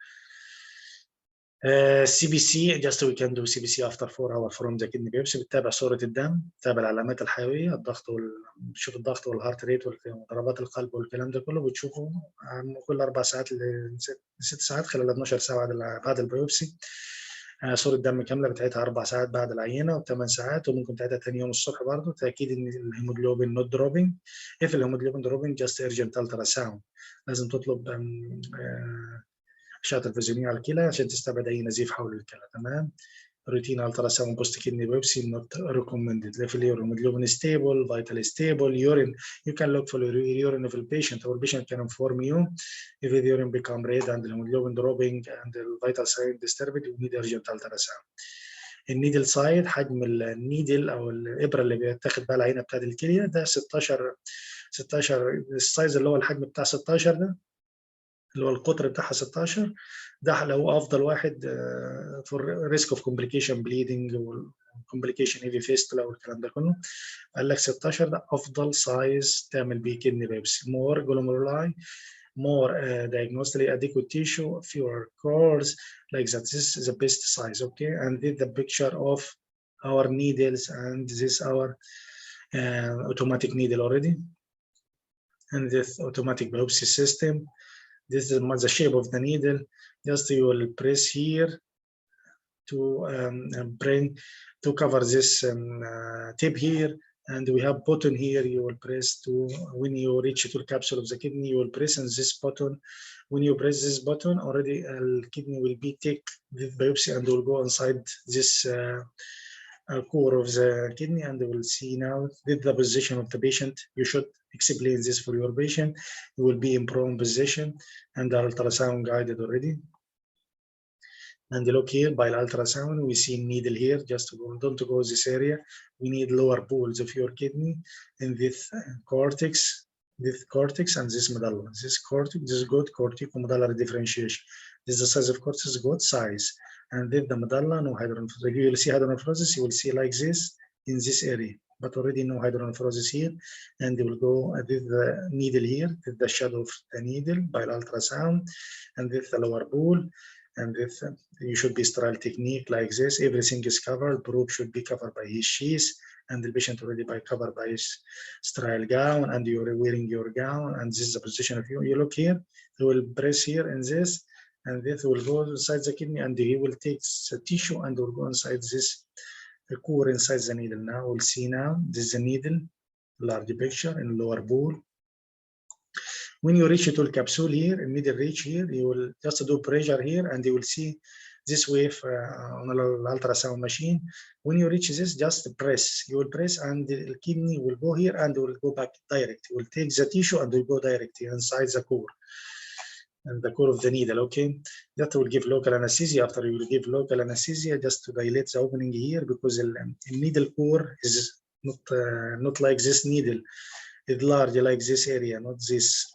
CBC. Just we can do CBC after 4 hours from the kidney biopsy. بتتابع صورة الدم، بتتابع العلامات الحيوية، الضغط بتشوف الضغط والهارت ريت وضربات القلب والكلام ده كله، بتشوفه كل 4 ساعات ل 6 ساعات خلال 12 ساعة بعد البيوبسي. صورة دم كاملة بتاعتها 4 ساعات بعد العينة و8 ساعات، وممكن تعيدها تاني يوم الصبح برضه. تأكيد إن الهيموجلوبين نوت دروبينج. if الهيموجلوبين دروبينج just urgent ultrasound. لازم تطلب أشعة تلفزيونية على الكلى عشان تستبعد أي نزيف حول الكلى. تمام. روتين ultrasound post kidney biopsy not recommended. If الهيموجلوبين stable, vital stable, urine, you can look for urine of the patient. Our patient can inform you if the urine become red and the hemoglobin dropping and the vital sign disturbed, you need urgent ultrasound. النيدل سايد، حجم النيدل او الابره اللي بيتاخد بها العينه بتاعت الكليه ده 16 السايز اللي هو الحجم بتاع 16 ده اللي هو القطر بتاعها 16 ده لو افضل واحد for risk of complication bleeding والcomplication heavy fistula والكلام ده كله. قال لك 16 ده افضل سايز تعمل بيه kidney biopsy. more glomeruli, more diagnostically adequate tissue, fewer cores, like that. This is the best size. Okay, and this the picture of our needles, and this our automatic needle already, and this automatic biopsy system. This is the shape of the needle. Just you will press here to cover this tip here, and we have button here. You will press to when you reach to the capsule of the kidney. You will press on this button. When you press this button, already the kidney will be take the biopsy and will go inside this core of the kidney, and we will see now the position of the patient. You should explain this for your patient. You will be in prone position, and the ultrasound guided already. And look here by the ultrasound, we see needle here. Just don't go this area. We need lower poles of your kidney in this cortex and this medulla. This cortex, this is good corticomedullary differentiation. This is the size of cortex, good size. And then the medulla, no hydronephrosis. You will see hydronephrosis, you will see like this in this area, but already no hydronephrosis here. And they will go with the needle here, with the shadow of the needle by ultrasound, and with the lower pole. And with you should be sterile technique like this. Everything is covered. Probe should be covered by his sheath, and the patient already covered by his sterile gown, and you're wearing your gown. And this is the position of you. You look here. You will press here in this. and this will go inside the kidney, and he will take the tissue and will go inside this the core inside the needle. Now we'll see now this is the needle, large picture in lower bowl. When you reach to the capsule here, in middle reach here, you will just do pressure here, and you will see this wave on the ultrasound machine. When you reach this, just press. You will press, and the kidney will go here, and will go back direct. You will take the tissue and will go direct inside the core, and the core of the needle. Okay, that will give local anesthesia. After you will give local anesthesia, just to dilate the opening here, because the needle core is not like this needle. It's large like this area, not this.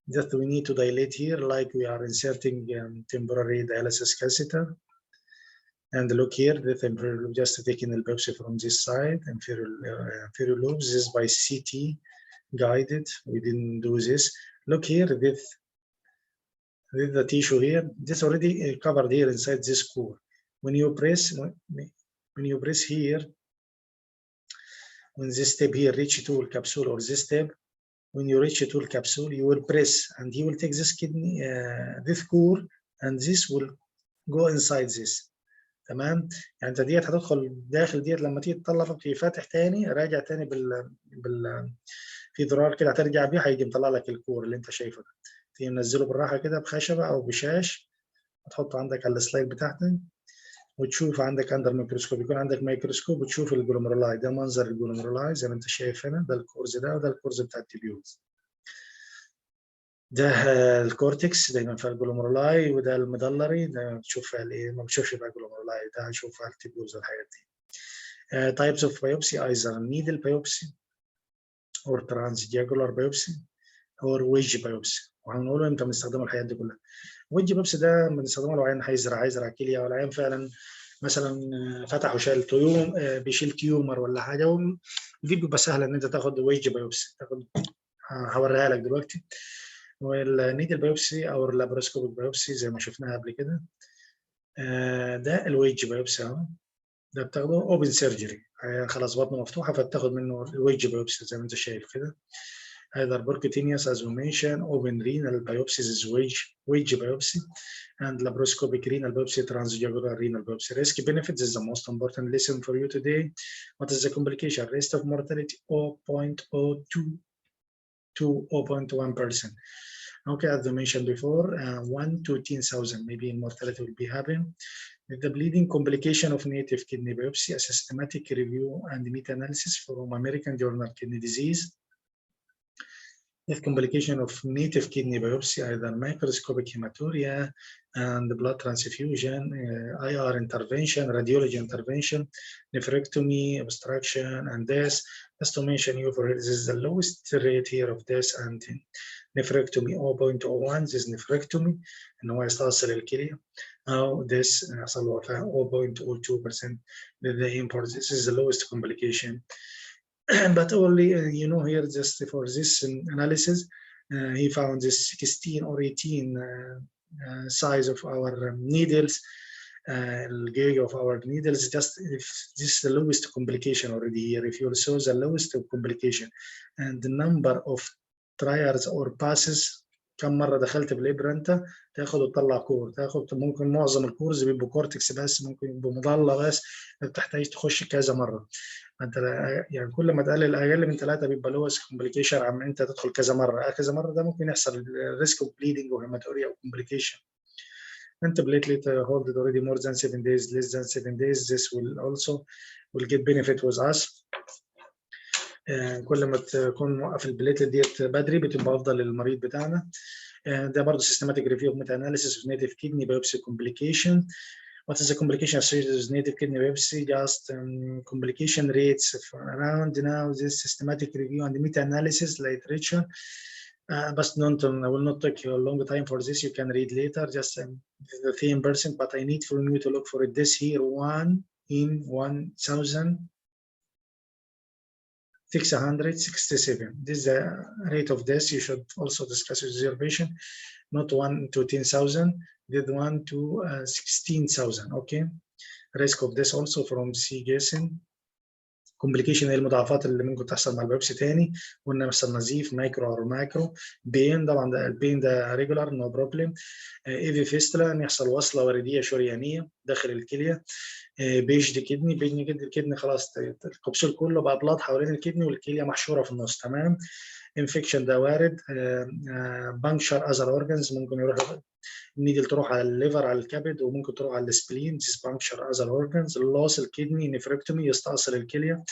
Just we need to dilate here, like we are inserting temporary dialysis catheter. And look here, the inferior lobe, just taking the biopsy from this side, inferior lobes. This is by CT guided. We didn't do this. Look here, with the tissue here, this already covered here inside this core. When you press here, when this step here reach to the capsule, or this step, when you reach to the capsule, you will press, and he will take this kidney, this core, and this will go inside this. تمام؟ يعني انت ديت هتدخل داخل ديت، لما تيجي تطلع في فاتح تاني، راجع تاني في زرار كده هترجع بيه، هيجي مطلع لك الكور اللي انت شايفه ده. تيجي منزله بالراحه كده بخشبه او بشاش، هتحطه عندك على السلايد بتاعتك، وتشوف عندك اندر ميكروسكوب، يكون عندك ميكروسكوب وتشوف الجلوميرولاي. ده منظر الجلوميرولاي زي ما انت شايف هنا، ده الكورز ده، وده الكورز بتاع التبيوز. ده الكورتكس دايما في الجلوميرولاي، وده المدلري ده بتشوف فيها الايه، ما بتشوفش بقى الجلوميرولاي، ده هنشوف فيها التبيوز والحاجات دي. Types of biopsy either needle biopsy or transjugular biopsy or wedge biopsy. وهنقول امتى بنستخدموا الحاجات دي كلها. ويدج بيبسي ده بنستخدمه لو عيان هيزرع كليه، ولا عيان فعلا مثلا فتح وشال تيوم، بيشيل تيومر ولا حاجه، ودي بيبقى سهله ان انت تاخد ويدج بيوبسي. هوريها لك دلوقتي. والنيدل بيوبسي او اللابروسكوبيك بيوبسي زي ما شفناها قبل كده، ده الويدج بيوبسي اهو. ده بتاخده اوبن سيرجري، خلاص بطنه مفتوحه فبتاخد منه الويدج بيوبسي زي ما انت شايف كده. Either percutaneous, as we mentioned, open renal biopsy is wedge biopsy, and laparoscopic renal biopsy, transjugular renal biopsy. Risk benefits is the most important lesson for you today. What is the complication? Rate of mortality 0.02 to 0.1%. Okay, as I mentioned before, 1 to 10,000 maybe mortality will be happening. With the bleeding complication of native kidney biopsy, a systematic review and meta-analysis from American Journal Kidney Disease. With complication of native kidney biopsy, either microscopic hematuria and blood transfusion, IR intervention, radiology intervention, nephrectomy, obstruction, and death. Just to mention you, for this is the lowest rate here of death and nephrectomy 0.01. This is nephrectomy, and هو يستأصل الكلية. أو this حصل وفاة 0.02%. The import, this is the lowest complication. But only, you know, here just for this analysis, he found this 16 or 18 size of our needles, gauge of our needles. Just if this is the lowest complication already here, if you saw the lowest complication and the number of trials or passes، كم مرة دخلت بالإبرة أنت تاخد وتطلع كور، تاخد ممكن معظم الكورز بيبقوا كورتكس بس، ممكن يبقوا مضلة بس، بتحتاج تخش كذا مرة. انت يعني كل ما تقلل اقل من 3 بيبقى لوس كومبليكيشن عن انت تدخل كذا مره ده ممكن يحصل ريسك اوف بليدنج وهيماتوريا او كومبليكيشن. انت platelet hold it already more than 7 days, less than 7 days, this will get benefit with us. كل ما تكون موقف البليتلت ديت بدري بتبقى افضل للمريض بتاعنا. ده برضه systematic review of meta-analysis of native kidney biopsy complication. What is the complication associated with native kidney biopsy? Just complication rates around now this systematic review and meta-analysis literature. But I will not take you a long time for this. You can read later. Just the same percent, but I need for you to look for this here: 1 in 1,667. This is the rate of death. You should also discuss with your patient. Not 1 to 10,000. Did 1 to 16,000. Okay. Risk of death also from C guessing. كومبليكيشن هي المضاعفات اللي ممكن تحصل مع البيوبسي تاني. قلنا مثلا نزيف مايكرو او ماكرو. بين طبعا ده البين ده ريجولار نو بروبلم. ايفي فيستلا ان يحصل وصله ورديه شريانيه داخل الكليه. بيجد كدني، بيجد الكدني خلاص الكبسول كله بقى بلاط حوالين الكدني والكليه محشوره في النص. تمام. انفكشن ده وارد. بانكشر اذر اورجنز، ممكن يروح النيدل تروح على الليفر على الكبد، وممكن تروح على السبلين. ديس بانكشر اذر اورجنز. لوس الكدني نفركتومي، يستأصل الكليه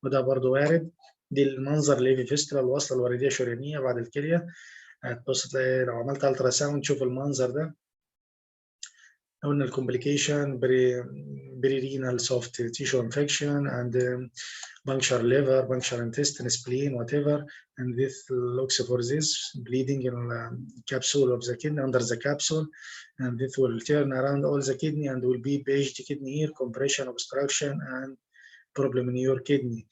وده برضه وارد. دي المنظر اللي في فيستلا الوصله الورديه الشريانيه بعد الكليه. هتبص تلاقي لو عملت الترا ساوند تشوف المنظر ده. قلنا الكومبليكيشن بري رينال سوفت تيشو انفكشن and puncture liver, puncture intestine, spleen, whatever, and this looks for this bleeding in the capsule of the kidney, under the capsule, and this will turn around all the kidney and will be beiged kidney here, compression, obstruction, and problem in your kidney.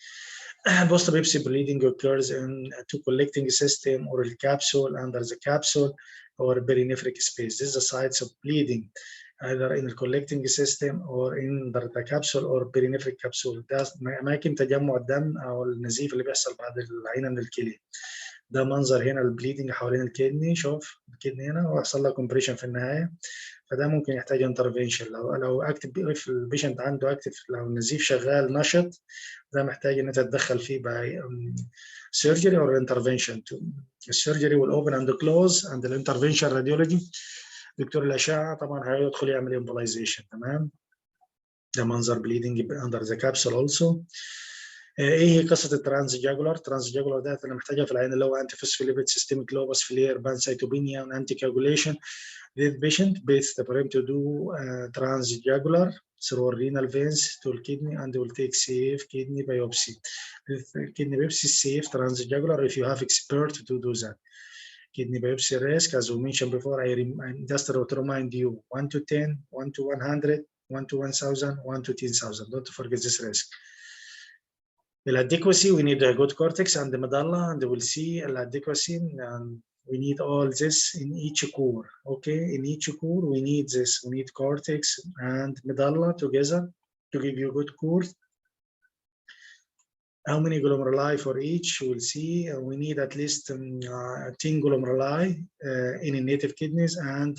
Post-biopsy bleeding occurs in two collecting system or the capsule, under the capsule, or perinephric space. This is the sites of bleeding, either in the collecting system or in the capsule or perinephric capsule. ده أماكن تجمع الدم أو النزيف اللي بيحصل بعد العينة من الكلية. ده منظر هنا البليدنج حوالين الكدني. شوف الكدني هنا ويحصل لها كومبريشن في النهاية. فده ممكن يحتاج انترفنشن. لو اكتف البيشنت عنده اكتف، لو النزيف شغال نشط، ده محتاج ان انت تتدخل فيه باي سيرجري او انترفنشن. السيرجري والاوبن اند كلوز اند الانترفنشن راديولوجي. دكتور الاشعه طبعا هيدخل يعمل امبولايزيشن. تمام. ده منظر بليدنج اندر ذا كابسول اولسو. ايه هي قصه الترانس جاجولار؟ الترانس جاجولار ده انا محتاجها في العين اللي هو انتي فوسفوليبيد سيستميك لوبس فلير بانسايتوبينيا وانتي كاجوليشن. This patient based for him to do transjugular through renal veins to the kidney and will take safe kidney biopsy. This kidney biopsy is safe transjugular if you have expert to do that. Kidney biopsy risk, as we mentioned before, I just to remind you, 1 to 10, 1 to 100, 1 to 1,000, 1 to 10,000. Don't forget this risk. The adequacy, we need a good cortex and the medulla, and we'll see the adequacy. We need all this in each core. Okay, in each core we need this. We need cortex and medulla together to give you good core. How many glomeruli for each? We'll see. We need at least 10 glomeruli in native kidneys, and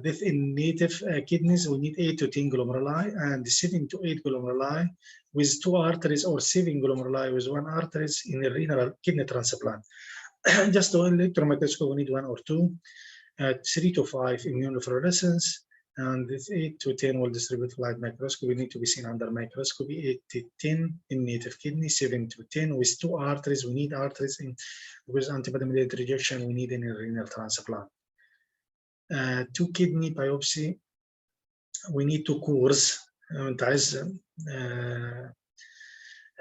this in native kidneys we need 8 to 10 glomeruli, and 7 to 8 glomeruli with 2 arteries, or 7 glomeruli with 1 arteries in a renal kidney transplant. Just one electron microscope, we need 1 or 2, 3 to 5 immunofluorescence, and this 8 to 10 will distribute light microscopy. We need to be seen under microscopy. 8 to 10 in native kidney, 7 to 10 with 2 arteries. We need arteries in with antibody-mediated rejection. We need in a renal transplant. 2 kidney biopsy. We need 2 cores. انت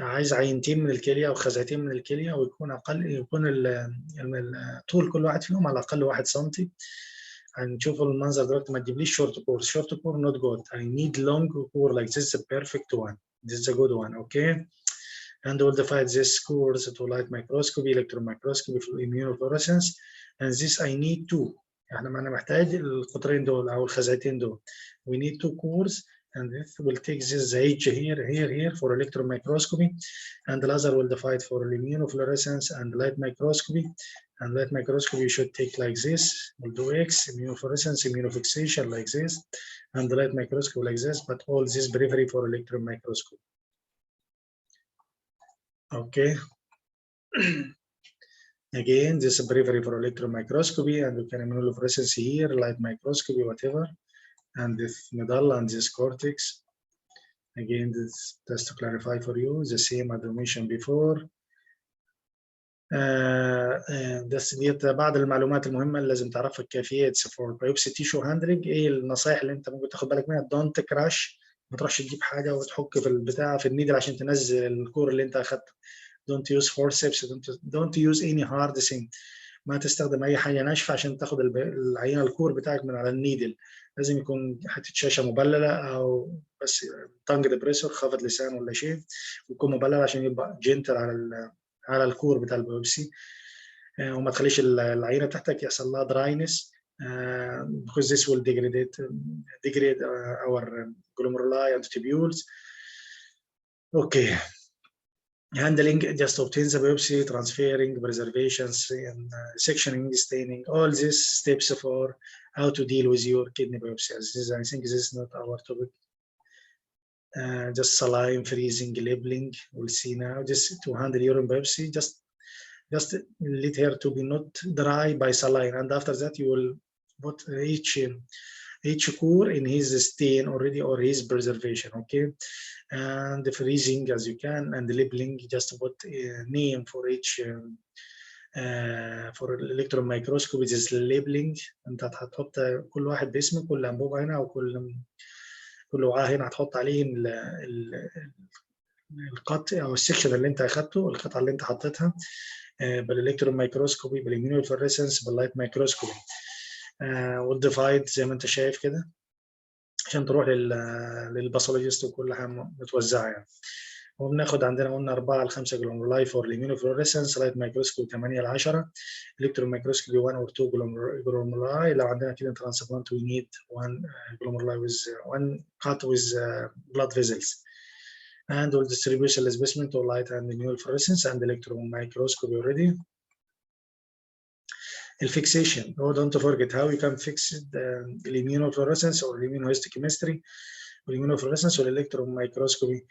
عايز عينتين من الكليه او خزعتين من الكليه، ويكون يكون طول كل واحد فيهم على الاقل 1 سم. هنشوف المنظر دلوقتي. ما تجيبليش شورت كور. شورت كور not good. I need long core like this is a perfect one. This is a good one. Okay. And we'll divide this cores to light microscopy, electron microscopy, immunofluorescence. And this I need 2. يعني انا محتاج القطرين دول او الخزعتين دول. We need 2 cores. And this will take this H here for electron microscopy, and the laser will divide for immunofluorescence and light microscopy. And light microscopy you should take like this. We'll do X, immunofluorescence, immunofixation like this, and the light microscopy like this. But all this periphery for electron microscopy. Okay. Again, this is periphery for electron microscopy, and we can immunofluorescence here, light microscopy, whatever. And this medulla and this cortex. Again, this just to clarify for you, the same as I mentioned before. بس ديت بعض المعلومات المهمه اللي لازم تعرفها. كيفيه for biopsy tissue handling. ايه النصائح اللي انت ممكن تاخد بالك منها؟ don't crash. ما تروحش تجيب حاجه وتحك في البتاع في النيدل عشان تنزل الكور اللي انت اخدته. don't use forceps. don't use any hard thing. ما تستخدم اي حاجه ناشفه عشان تاخد العينه الكور بتاعك من على النيدل. لازم يكون حته شاشه مبلله او بس تانج ديبريسور، خافض لسان ولا شيء، ويكون مبلل عشان يبقى جنتل على الكور بتاع البيوبسي. وما تخليش العينه بتاعتك يحصل لها دراينس because this will degrade our glomeruli and tubules. Okay. Handling just obtains the biopsy, transferring, preservation, and sectioning, staining, all these steps for how to deal with your kidney biopsy. I think this is not our topic. Just saline, freezing, labeling. We'll see now. Just to handle urine biopsy, just let her to be not dry by saline, and after that you will put each core in his stain already or his preservation. Okay. And the freezing as you can, and the labeling, just put a name for each for electron microscopy. This labeling انت هتحط كل واحد باسمه، كل انبوبه هنا او كل وعاء هنا هتحط عليه القط او السكشن اللي انت اخدته، القطعه اللي انت حطيتها بالالكترون مايكروسكوبي، بالاميونوفلوريسنس، باللايت مايكروسكوبي، والديفايد زي ما انت شايف كده عشان تروح للباثولوجيست وكل حاجه متوزعه يعني. وبناخد عندنا قلنا 4 ل 5 جلومرولاي فور الاميونوفلوريسنس، لايت مايكروسكوب 8 ل 10، الكترون مايكروسكوب 1 or 2 جلومرولاي. لو عندنا كده ترانسبلانت we need 1 جلومرولاي with 1 cut with blood vessels. And we'll distribute the specimen to light and immunofluorescence and electron microscopy already. الفيكسيشن، don't forget how you can fix the immunofluorescence or immunohistochemistry والimmunofluorescence والالكترون مايكروسكوبي.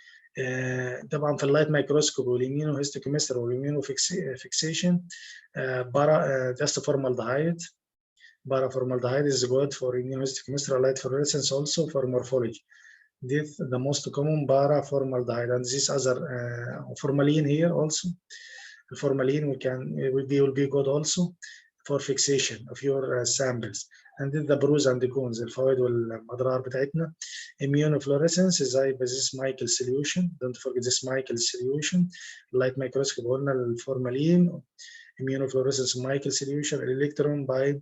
طبعا في اللايت مايكروسكوب والimmunohistochemistry والimmunofixation just formaldehyde. Paraformaldehyde is good for immunohistochemistry, light fluorescence also for morphology. This the most common paraformaldehyde, and this other formalin here also. The formalin will be good also for fixation of your samples. And then the pros and the cons, الفوائد والأضرار بتاعتنا. Immunofluorescence زي this Michael solution. Don't forget this Michael solution. Light microscope قلنا الفورمالين. Immunofluorescence Michael solution. Electron by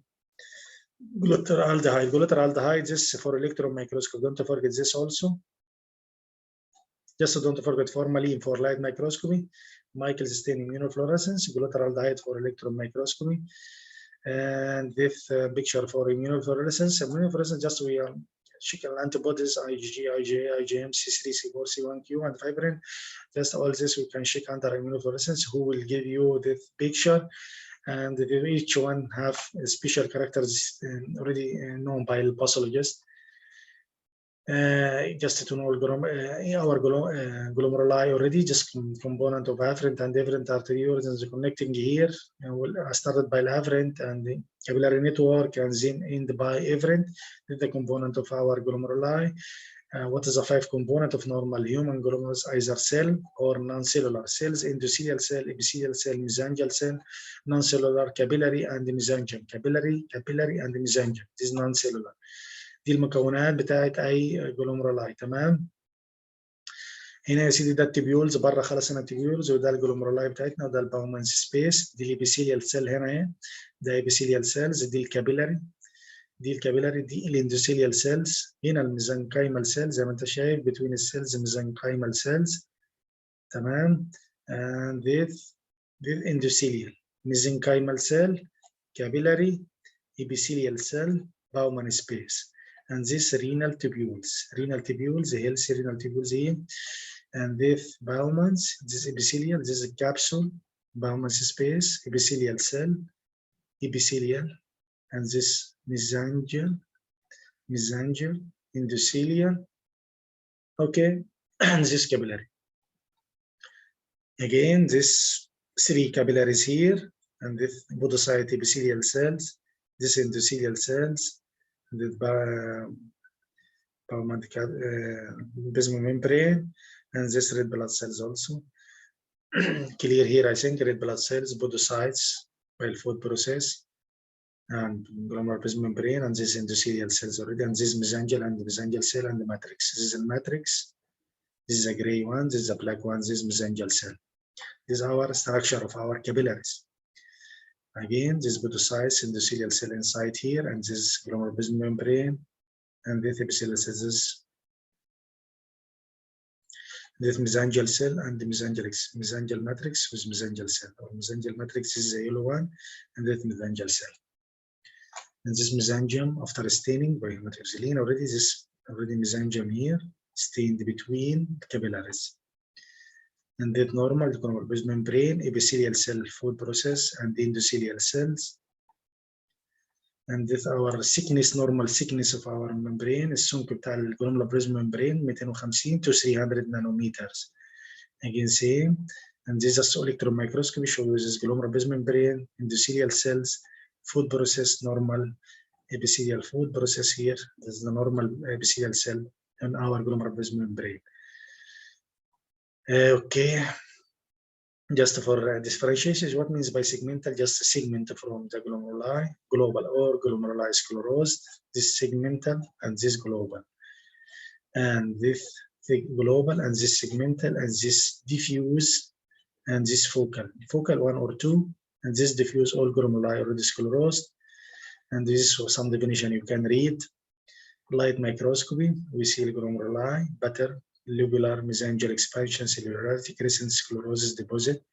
glutaraldehyde. Glutaraldehyde this for electron microscope. Don't forget this also. Just don't forget formalin for light microscopy. Michael stain immunofluorescence. Glutaraldehyde for electron microscopy. And this picture for immunofluorescence. Immunofluorescence just we check antibodies IgG, IgA, IgM, C3, C4, C1q, and fibrin. Just all this we can check under immunofluorescence, who will give you this picture, and each one have special characters already known by the pathologist. Just to know our glomeruli already, just component of afferent and efferent arterioles connecting here. Started by afferent and the capillary network, and then end by efferent. This is the component of our glomeruli. What is the 5 component of normal human glomerulus? Either cell or non-cellular cells: endothelial cell, epithelial cell, mesangial cell, non-cellular, capillary, and mesangial. Capillary, and mesangial. This is non-cellular. دي المكونات بتاعت اي جلومرولاي. تمام. هنا يا سيدي ده التبيولز بره خالص، هنا التبيولز، وده الجلومرولاي بتاعتنا، وده الباومانس سبيس. دي الابيثيليال سيل هنا اهي، ده ابيثيليال سيلز. دي الكابيلاري، دي الاندوثيليال سيلز. هنا الميزنكايمال سيل زي ما انت شايف، بتوين السيلز ميزنكايمال سيلز. تمام. and this endothelial mesenchymal cell, capillary, epithelial cell, Bowman space. And this renal tubules, healthy renal tubules here. And this Bowman's, this epithelial, this is a capsule, Bowman's space, epithelial cell, and this mesangial, endothelial, okay, and this capillary. Again, this 3 capillaries here, and this podocyte epithelial cells, this endothelial cells, the basement membrane, and this red blood cells also. Clear here, I think, red blood cells, podocytes, by food process, and glomerular basement membrane, and this endothelial cells already, and this mesangial and the mesangial cell and the matrix. This is the matrix. This is a gray one. This is a black one. This is mesangial cell. This is our structure of our capillaries. Again, this podocytes, endothelial cell inside here, and this glomerular basement membrane, and this epithelial cells, this mesangial cell, and the mesangial matrix with mesangial cell. Or mesangial matrix is the yellow one, and this mesangial cell. And this mesangium, after staining by hematoxylin, already mesangium here stained between capillaries. and that normal, the glomerular membrane, epithelial cell food process, and endothelial cells. And this our thickness, normal thickness of our membrane, السمك بتاع الجلوميرولار membrane 250 to 300 nanometers. Again, same. And this is electron microscopy shows this glomerular membrane, endothelial cells, food process, normal epithelial food process here. This is the normal epithelial cell in our glomerular membrane. Okay. Just for differentiation, what means by segmental? Just a segment from the glomeruli, global or glomerular sclerosis, this segmental and this global. And this global and this segmental and this diffuse and this focal. Focal 1 or 2, and this diffuse all glomeruli already sclerosed. And this is some definition you can read. Light microscopy, we see glomeruli, better. Lobular mesangial expansion, cellularity, crescent sclerosis deposit,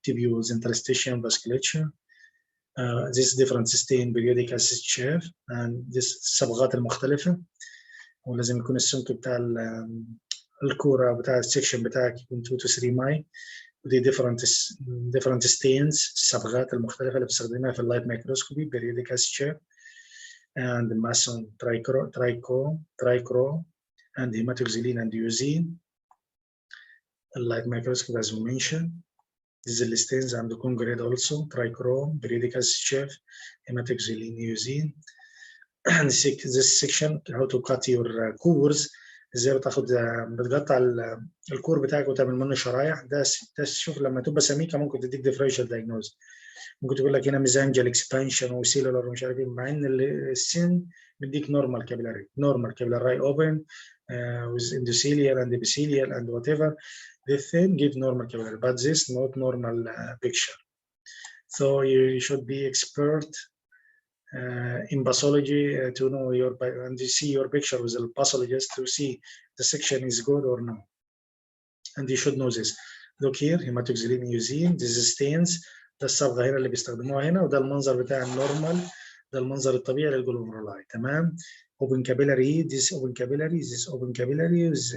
tubules, interstitial vasculature. This different stain periodic acid chair, and this الصبغات المختلفة. ولازم يكون السمك بتاع الكورة بتاع السكشن بتاعك يكون 2 to 3 ماي. ودي different stains الصبغات المختلفة اللي بتستخدمها في اللايت مايكروسكوبي periodic acid chair and mason trichrome and hematoxylin and usine. The light microscope, as we mentioned, this is the stains and the congregate also, trichrome, periodic acid chair, hematoxylin, usine. And this section, how to cut your cores. ازاي بتقطع الكور بتاعك وتعمل منه شرايح. ده شوف لما تبقى سميكه ممكن تديك ديفرنشال دايجنوز. ممكن تقول لك هنا ميزانجل اكسبانشن وسيلولار ومش عارف ايه، مع ان السن بيديك نورمال كابيلاري اوبن with endothelial and epithelial and whatever. The thing give normal capillary, but this not normal picture. So you should be expert in pathology to know your and you see your picture with the pathologist to see the section is good or no. And you should know this. Look here, hematoxylin usine, this is stains. ده الصبغه هنا اللي بيستخدموها هنا، وده المنظر بتاع النورمال، ده المنظر الطبيعي للجلوميرولاي. تمام. open capillary, this open capillary, this open capillary is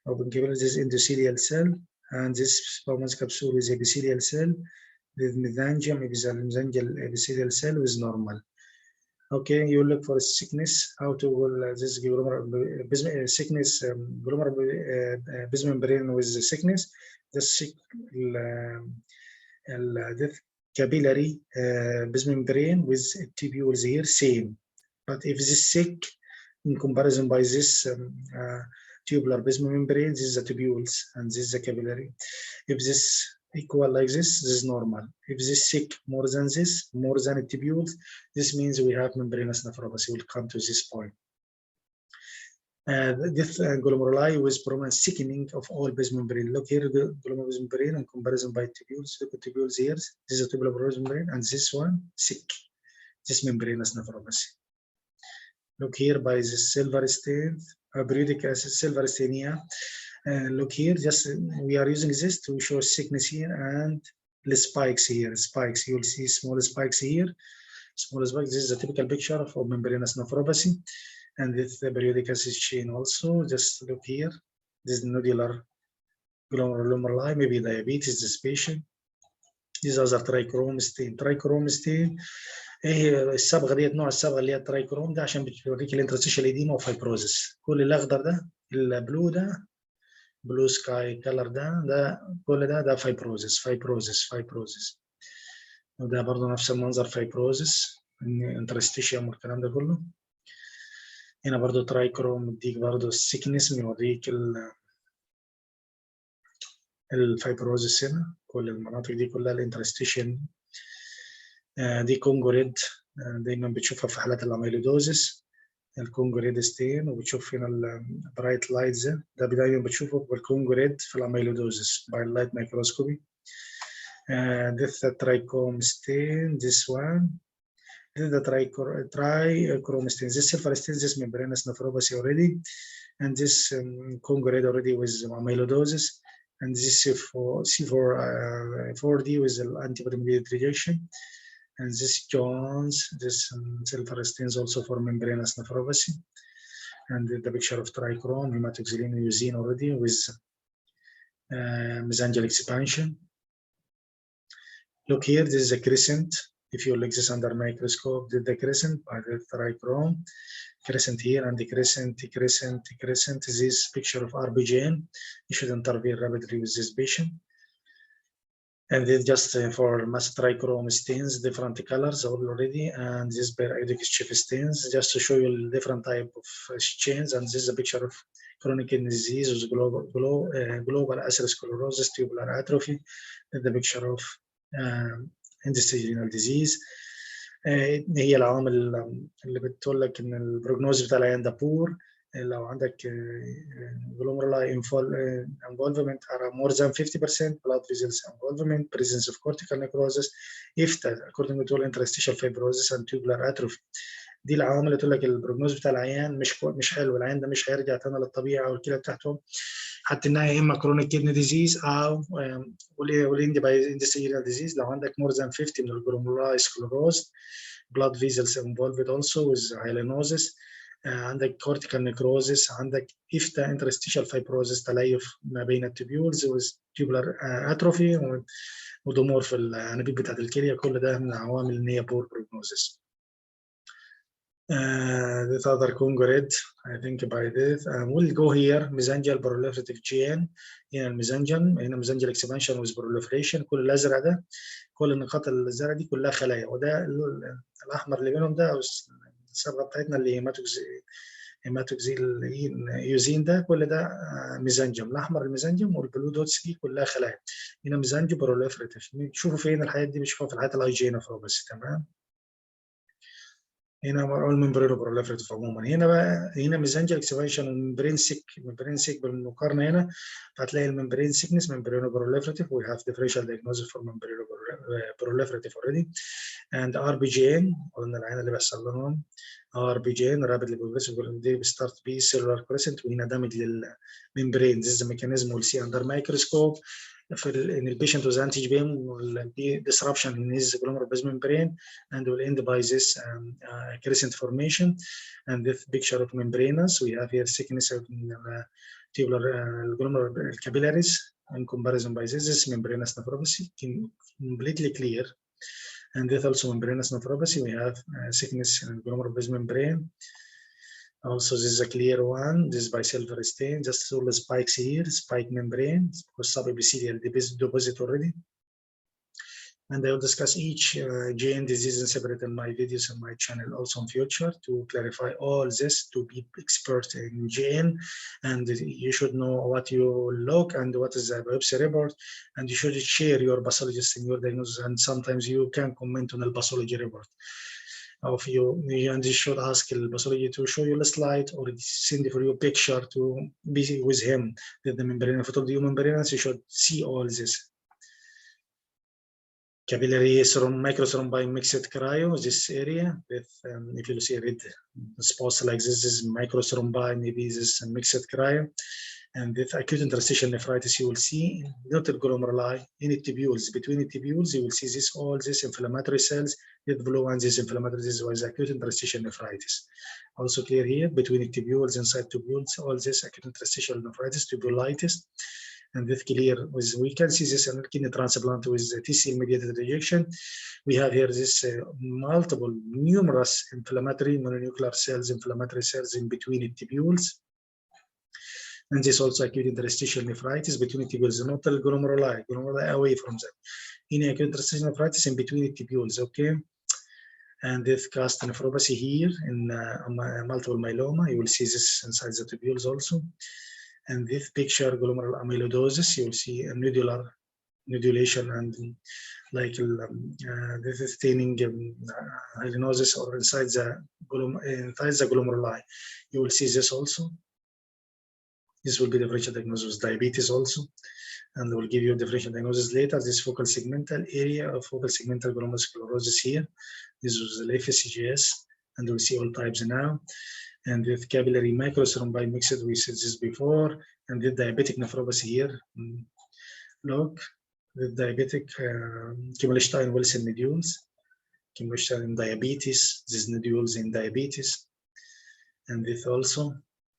this endothelial cell, and this squamous capsule is epithelial cell. This mesangium mesangial epithelial cell is normal. Okay, you look for thickness. How to this glomerular thickness, glomerular membrane with the thickness. This the capillary membrane with tubules here same. But if this thick in comparison by this tubular membrane, this is the tubules and this is the capillary. If this equal like this is normal. If this thick more than this, more than the tubules, this means we have membranous nephropathy. We'll come to this point. This glomeruli with prominent thickening of all base membrane. Look here, the glomerular membrane in comparison by tubules. Look at tubules here. This is a tubular membrane, and this one thick. This membranous nephropathy. Look here by this silver stain, periodic acid silver stain here. Look here, just we are using this to show thickness here and the spikes here. Spikes, you will see small spikes here. Small spikes. This is a typical picture of membranous nephropathy. And this the periodic acid chain also. Just look here. This is nodular glomerular, maybe diabetes, this patient. These are the trichrome stain. Trichrome stain. ايه الصبغه ديت، نوع الصبغه اللي هي الترايكروم ده عشان بتوريك الانترستيشال ايديما وفايبروزس. كل الاخضر ده، البلو ده، بلو سكاي كلر ده كل ده فايبروزس. وده برضه نفس المنظر فايبروزس، انترستيشيوم والكلام ده كله. هنا برضه ترايكروم مديك برضه السيكنس، بيوريك الفايبروزس هنا. كل المناطق دي كلها الانترستيشن. دي كونجوريد، دايما بتشوفها في حالات الاميلودوزس، الكونجوريد ستين. وبتشوف هنا البرايت لايت ده دايما بتشوفه بالكونجوريد في الاميلودوزس باي اللايت مايكروسكوبي. this trichome stain, this one. This is the trichrome stain. This silver stain, this membranous nephropathy already, and this congregate already with amyloidosis, and this C4D with antibody-mediated rejection, and this Jones, this silver stains also for membranous nephropathy, and the picture of trichrome, hematoxylin, usine already with mesangial expansion. Look here, this is a crescent. If you look this under microscope, the crescent by the trichrome, crescent here and the crescent. This is picture of RBGN. You should intervene rapidly with this patient. And this just for mass trichrome stains, different colors already, and this periodic chip stains, just to show you different type of chains. And this is a picture of chronic kidney disease with global atherosclerosis, tubular atrophy. This is the picture of end-stage renal disease. هي العوامل اللي بتقول لك ان البروجنوز بتاع العيان ده بور. لو عندك glomerular involvement are more than 50%, blood vessels involvement, presence of cortical necrosis, IFTA according to interstitial fibrosis and tubular atrophy. دي العوامل اللي تقول لك البروجنوز بتاع العيان مش حلو، العيان ده مش هيرجع تاني للطبيعه او الكلى بتاعته حتى انها يا اما كرونيك كيدني ديزيز او اندستريال ديزيز. لو عندك more than 50 من الجلوميرولار سكلروز، blood vessels involved also with hyalinosis، عندك cortical necrosis، عندك IFTA interstitial fibrosis، تليف ما بين التبيولز وtubular atrophy وضمور في الانابيب بتاعت الكليه. كل ده من عوامل ان هي poor prognosis. This other congruent, I think by this. We'll go here, mesangial proliferative gene. هنا الميزانجيوم، هنا mesangial expansion with proliferation. كل الازرق ده، كل النقاط الزرقاء دي كلها خلايا، وده الاحمر اللي بينهم ده الصبغه بتاعتنا اللي هيماتوكسيليوزين ده، كل ده ميزانجيوم. الاحمر الميزانجيوم والبلو دوتس دي كلها خلايا. هنا ميزانجيو بروليفريتيف. بتشوفوا فين الحاجات دي؟ بتشوفوها في الحالات الاي بس. تمام. هنا all membrane proliferative عموما. هنا بقى mesangial expansion وممبرين سيك بالمقارنه هنا هتلاقي الممبرين sickness membrane proliferative. We have differential diagnosis for membrane proliferative already. And RBGN قلنا العين اللي بيحصل لهم RBGN rapidly progressive they start to be cellular crescent وهنا damage للممبرين. This is the mechanism we'll see under microscope. In the patient with anti-GBM will be disruption in his glomerular membrane and will end by this crescent formation. And this picture of membranous, we have here thickness of tubular glomerular capillaries in comparison by this membranous nephropathy, completely clear. And this also membranous nephropathy, we have thickness in glomerular membrane. Also, this is a clear one. This is by silver stain, just all the spikes here, spike membrane, because subepithelial deposit already. And I will discuss each gene disease in separate in my videos on my channel also in future to clarify all this, to be expert in gene. And you should know what you look and what is the biopsy report. And you should share your pathologist in your diagnosis. And sometimes you can comment on the pathology report of you, and you should ask the pathology to show you the slide or send for you a picture to be with him. The membrane, if the membranous, you should see all this. Capillary microthrombi mixed cryo, this area with if you see red spots like this is microthrombi, maybe this mixed cryo. And with acute interstitial nephritis, you will see not glomeruli in the tubules. Between the tubules, you will see this all this inflammatory cells that flow and this inflammatory. This was acute interstitial nephritis. Also clear here between the tubules, inside tubules, all this acute interstitial nephritis, tubulitis. And with clear, we can see this in kidney transplant with TCL-mediated rejection. We have here this multiple, numerous inflammatory mononuclear cells, inflammatory cells in between the tubules. And this also acute interstitial nephritis between the tubules, not the glomeruli away from them. In acute interstitial nephritis in between the tubules, okay? And this cast nephropathy here in multiple myeloma, you will see this inside the tubules also. And this picture, glomerular amyloidosis, you will see a nodulation and like this is staining hyalinosis or inside the glomeruli. You will see this also. This will be differential diagnosis with diabetes also, and will give you a differential diagnosis later. This focal segmental area of focal segmental glomerular sclerosis here. This was the FSCGS, and we'll see all types now. And with capillary microthrombi mixed, we said this before, and with diabetic nephropathy here. Look, with diabetic Kimmelstein-Wilson nodules, Kimmelstein diabetes, these nodules in diabetes, and with also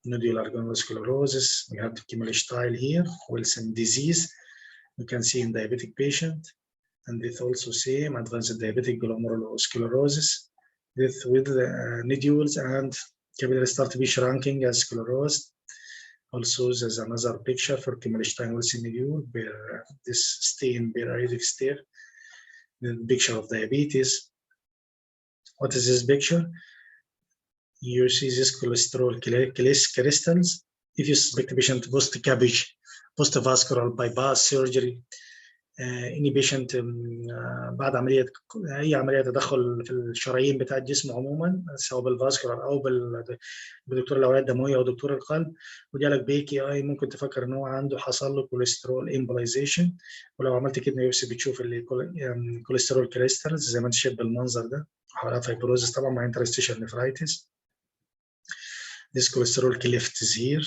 nodular glomerular sclerosis. We have the Kimmelstein here, Wilson disease. You can see in diabetic patient, and this also same advanced diabetic glomerular sclerosis. This with nodules and capillary start to be shrinking as sclerosed. Also, there's another picture for Kimmelstein-Wilson nodule where this stain, periodic stain. The picture of diabetes. What is this picture? You see this cholesterol crystals. If you suspect the patient post-CABG, post-vascular bypass surgery, any patient بعد اي عمليه تدخل في الشرايين بتاع الجسم عموما سواء بالفاسكولار او بدكتور الاوعيه الدمويه او دكتور القلب وجالك بيكي اي ممكن تفكر ان هو عنده حصل له كوليسترول امبولايزيشن. ولو عملت كده بيوبسي بتشوف الكوليسترول كريستالز زي ما انت شايف بالمنظر ده وحواليها فايبروزس طبعا مع انترستيشال نفرايتس. This cholesterol cleft is here.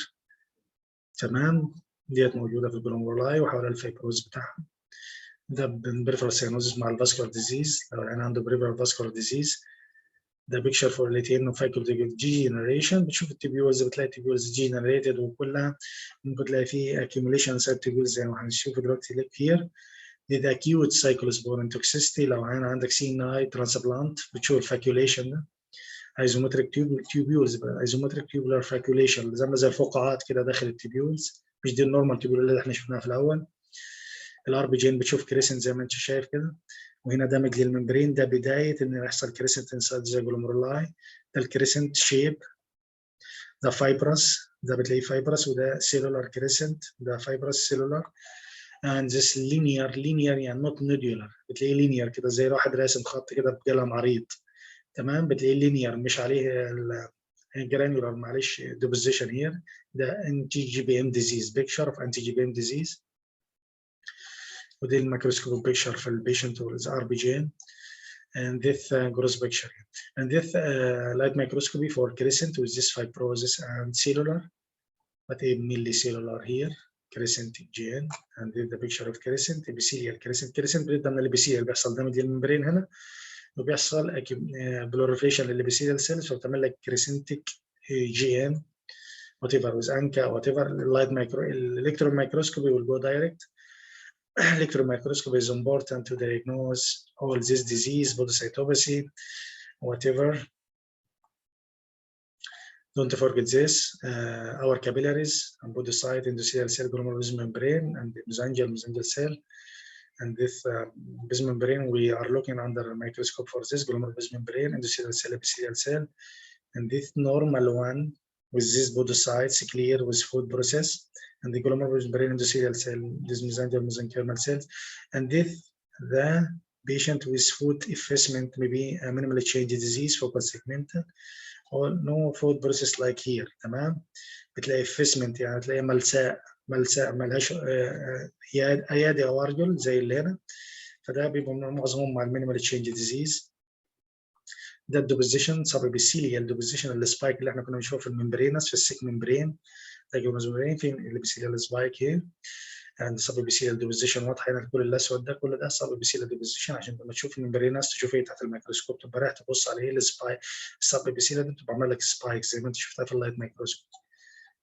تمام ديت موجوده في الجلوميرولاي وحواليها الفايبروز بتاعها. ده بريفرال سيانوزيس مع الفاسكولار ديزيز. لو العيان عنده بريفرال فاسكولار ديزيز ده بيكشر فور ليتين وفاكولتي جي جنريشن. بتشوف التيبيولز بتلاقي التيبيولز جي جنريتد وكلها ممكن تلاقي فيه accumulation سايد تيبيولز زي ما هنشوف دلوقتي لك هير. دي ده acute cyclosporin toxicity. لو العيان عندك CNI ترانسبلانت بتشوف الفاكيوليشن ده ايزومتريك تيبيولز بقى ايزومتريك تيبولار فاكيوليشن زي الفقاعات كده داخل التيبيولز مش دي النورمال تيبيول اللي احنا شفناها في الاول. الار بي جين بتشوف كريسنت زي ما انت شايف كده وهنا دامج للممبرين. ده بدايه ان يحصل كريسنت انسايد زي جلوميرولاي. ده الكريسنت شيب. ده فايبرس. ده بتلاقيه فايبرس وده سيلولار كريسنت. ده فايبرس سيلولار and this linear يعني not nodular. بتلاقيه لينير كده زي واحد راسم خط كده بقلم عريض. تمام بتلاقيه لينير مش عليه الجرانيولار معلش deposition here. ده anti-GBM disease picture of anti-GBM disease. ودي الميكروسكوب بيكشر في البيشنت والار بي جي and this gross picture and this light microscopy for crescent with this fibrosis and cellular but a millicellular here crescent gene and this the picture of crescent epithelial crescent بيبدا من الابيثيليال بيحصل دامج للممبرين هنا وبيحصل proliferation للابيثيليال سيلز فبتعمل لك crescentic gene whatever with ANCA whatever light micro electron microscopy will go direct. Electron microscopy is important to diagnose all this disease, podocytopathy, whatever. Don't forget this. Our capillaries and podocyte, endothelial cell, glomerular membrane, and mesangial cell. And this basement membrane, we are looking under a microscope for this glomerular membrane, endothelial cell, epithelial cell. And this normal one with these podocytes clear with food process. And the glomerular membrane endothelial cell, this mesenchymal cells, and if the patient with food effacement maybe a minimally changed disease focal segmental or no food process like here. تمام بتلاقي effacement يعني تلاقي ملساء ملهاش ايادي او ارجل زي اللي هنا فده بيبقى معظمهم مع المينيمال تشينج ديزيز. ده الدوبوزيشن سب ابيثيليال دوبوزيشن السبايك اللي احنا كنا بنشوفه في الممبرينس في السيك ممبرين الجلوميرولين في الابيثيليال سبايك هنا and sub epithelial deposition واضحه هنا كل الاسود ده كل ده sub epithelial deposition عشان لما تشوف الممبرينس تشوف ايه تحت الميكروسكوب تبقى رايح تبص على ايه السبايك السب epithelial دي بتبقى عامله لك سبايك زي ما انت شفتها في اللايت ميكروسكوب.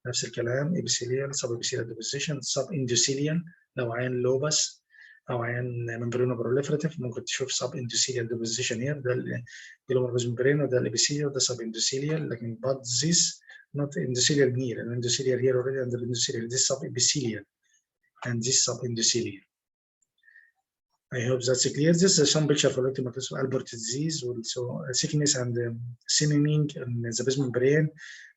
نفس الكلام epithelial sub epithelial deposition sub endothelial لو عين لوبس او عين ممبرينو بروليفراتيف ممكن تشوف sub endothelial deposition هنا ده الجلوميرولوس ممبرينو ده الابيثيليال ده sub endothelial لكن but this not endothelial here and endothelial here already and the endothelial this sub epithelial and this sub-endothelial. I hope that's clear. This is some picture for Albert disease, also sickness and thinning in the basement membrane,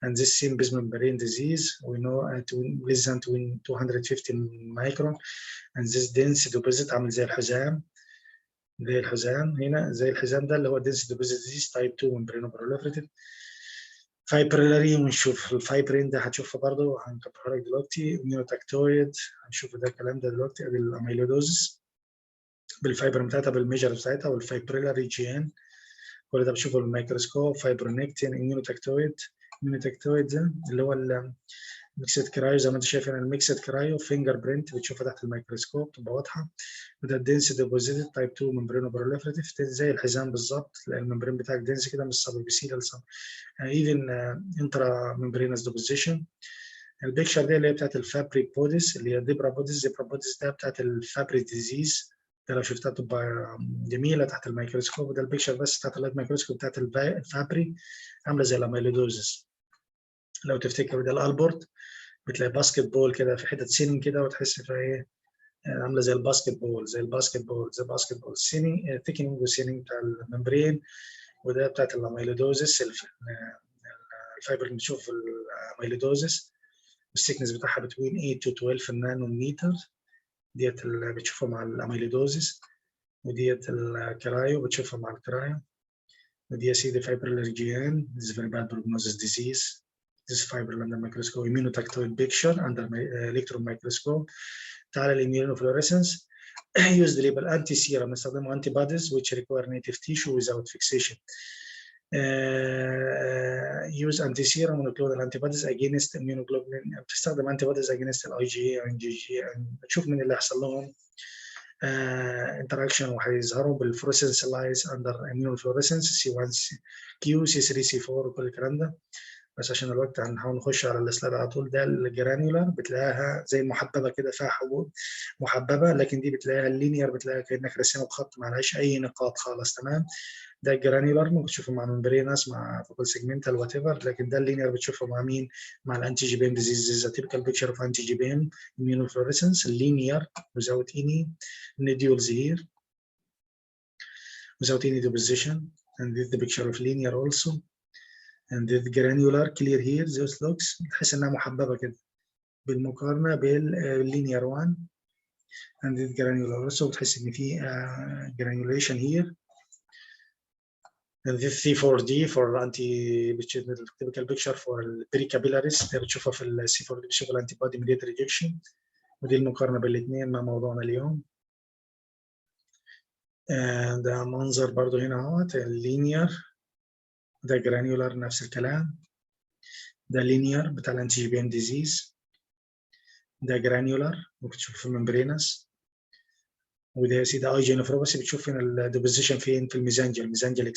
and this same basement membrane disease we know at less than 250 micron, and this dense deposit عامل زي الحزام هنا زي الحزام ده اللي هو dense deposit disease type 2 membranoproliferative. فايبريلاري ونشوف الفايبرين ده هتشوفه برضه هنكبرها لك دلوقتي. نيوتاكتويد هنشوف ده الكلام ده دلوقتي ادي الاميلودوزس بالفايبر بتاعتها بالميجر بتاعتها والفايبريلاري جين كل ده بشوفه بالميكروسكوب. فايبرونكتين النيوتاكتويد ده اللي هو ميكسد كرايو زي ما انت شايف هنا، الميكسد كرايو فينجر برنت بتشوفها تحت الميكروسكوب تبقى واضحه. وده الدنس ديبوزيتد تايب 2 ممبرينو بروليفريتيف، زي الحزام بالظبط، تلاقي الممبرين بتاعك دنس كده، مش سب ابيثيليال ايفن انترا ممبرينس ديبوزيشن. البيكشر دي اللي هي بتاعت الفابري بوديس، اللي هي ديبرا بوديس ده بتاعت الفابري ديزيز، ده لو شفتها تبقى جميله تحت الميكروسكوب. وده البيكشر بس تحت اللايت ميكروسكوب بتاعت الفابري، عامله زي الاميلودوزس لو تفتكر. ده الالبورت، بتلاقي باسكت بول كده في حته سينين كده، وتحس فيها ايه، عامله زي الباسكت بول سيني ثيكنينج وسينينج بتاع الممبرين. وده بتاعت الاميلودوزس، الفايبر اللي بنشوف في الاميلودوزس، السيكنس بتاعها بتوين 8 to 12 نانومتر، ديت اللي بتشوفها مع الاميلودوزس. وديت الكرايو بتشوفها مع الكرايو. ودي يا سيدي فايبرلر جيان، this is very bad prognosis disease. This is fibril under microscope, immunotactoid picture under electron microscope. تعالى الاميونوفلوريسنس use the label anti-serum، نستخدمه antibodies which require native tissue without fixation. use anti-serum monoclonal antibodies against immunoglobulin، بتستخدم antibodies against الاي جي او ان جي جي، بتشوف مين اللي هيحصل لهم interaction وهيظهروا بالفلوريسنس لايز اندر immunofluorescence C1 Q C3 C4 وكل الكلام ده. بس عشان الوقت هنحاول نخش على السلايد على طول. ده الجرانيولار بتلاقيها زي المحببه كده، فيها حبوب محببه، لكن دي بتلاقيها اللينير، بتلاقيها كانك رسمها بخط ما عليهاش اي نقاط خالص. تمام. ده الجرانيولار ممكن تشوفه مع ممبرينس، مع فوكال سيجمنتال وات ايفر، لكن ده اللينير بتشوفه مع مين؟ مع الانتي جي بيم ديزيز. تيبيكال بيكتشر اوف انتي جي بيم immunofluorescence linear without any nodules here, without any deposition. And this is the picture of linear also. And this granular clear here, this looks تحس انها محببه كده بالمقارنه باللينير 1. And this granular also بتحس ان في granulation here. And this C4D for anti-typical picture for البريكابيلاريس، اللي بتشوفها في ال C4D بتشوف الانتي بودي mediated rejection. ودي المقارنه بالاثنين مع موضوعنا اليوم. ده منظر برضو هنا اهوت اللينير، ده جرانيولار نفس الكلام. ده لينير بتاع الانتي جي بي ام ديزيز. ده جرانيولار ممكن تشوف في الممبرينس. وده يا سيدي اي جي نفروباثي، بتشوف هنا الديبوزيشن فين؟ في الميزانجل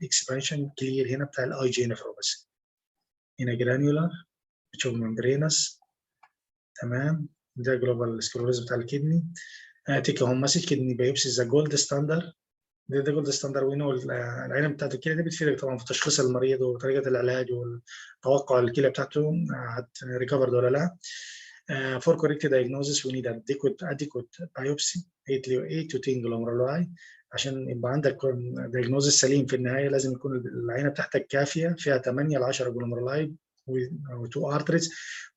اكسبانشن، كلير هنا بتاع الاي جي نفروباثي. هنا جرانيولار بتشوف الممبرينس. تمام. ده جلوبال سكلروز بتاع الكدني. تيك هوم ماسج كدني بايوبسي ذا جولد ستاندر. ده جولد ستاندر، وهنا العينه بتاعت الكلى دي بتفيدك طبعا في تشخيص المريض وطريقه العلاج وتوقع الكلى بتاعته هتريكفرد ولا لا. For correct diagnosis we need adequate biopsy 8 to 10 glomeruli. عشان يبقى عندك diagnosis سليم في النهايه لازم يكون العينه بتاعتك كافيه، فيها 8 ل 10 glomeruli و2 arteries.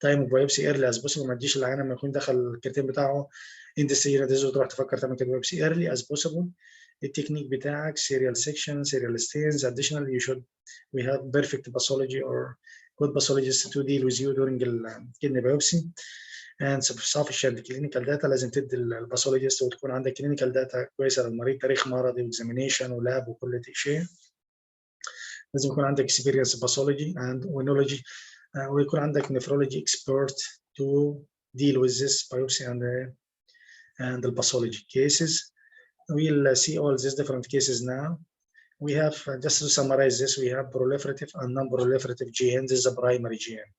time of biopsy early as possible، ما تجيش العينه لما يكون دخل الكرياتين بتاعه اندستري وتروح تفكر تعمل كده biopsy early as possible. التكنيك بتاعك serial section, serial stains. Additionally, we have perfect pathology or good pathologists to deal with you during kidney biopsy and sufficient clinical data. لازم تدي الباثولوجيست وتكون عندك clinical data كويسه للمريض، تاريخ مرضي واكزامينيشن ولاب وكل شيء. لازم يكون عندك experience pathology and knowledge ويكون عندك nephrology expert to deal with this biopsy and the pathology cases. We'll see all these different cases now. We have, just to summarize this, we have proliferative and non-proliferative GN. This is a primary GN.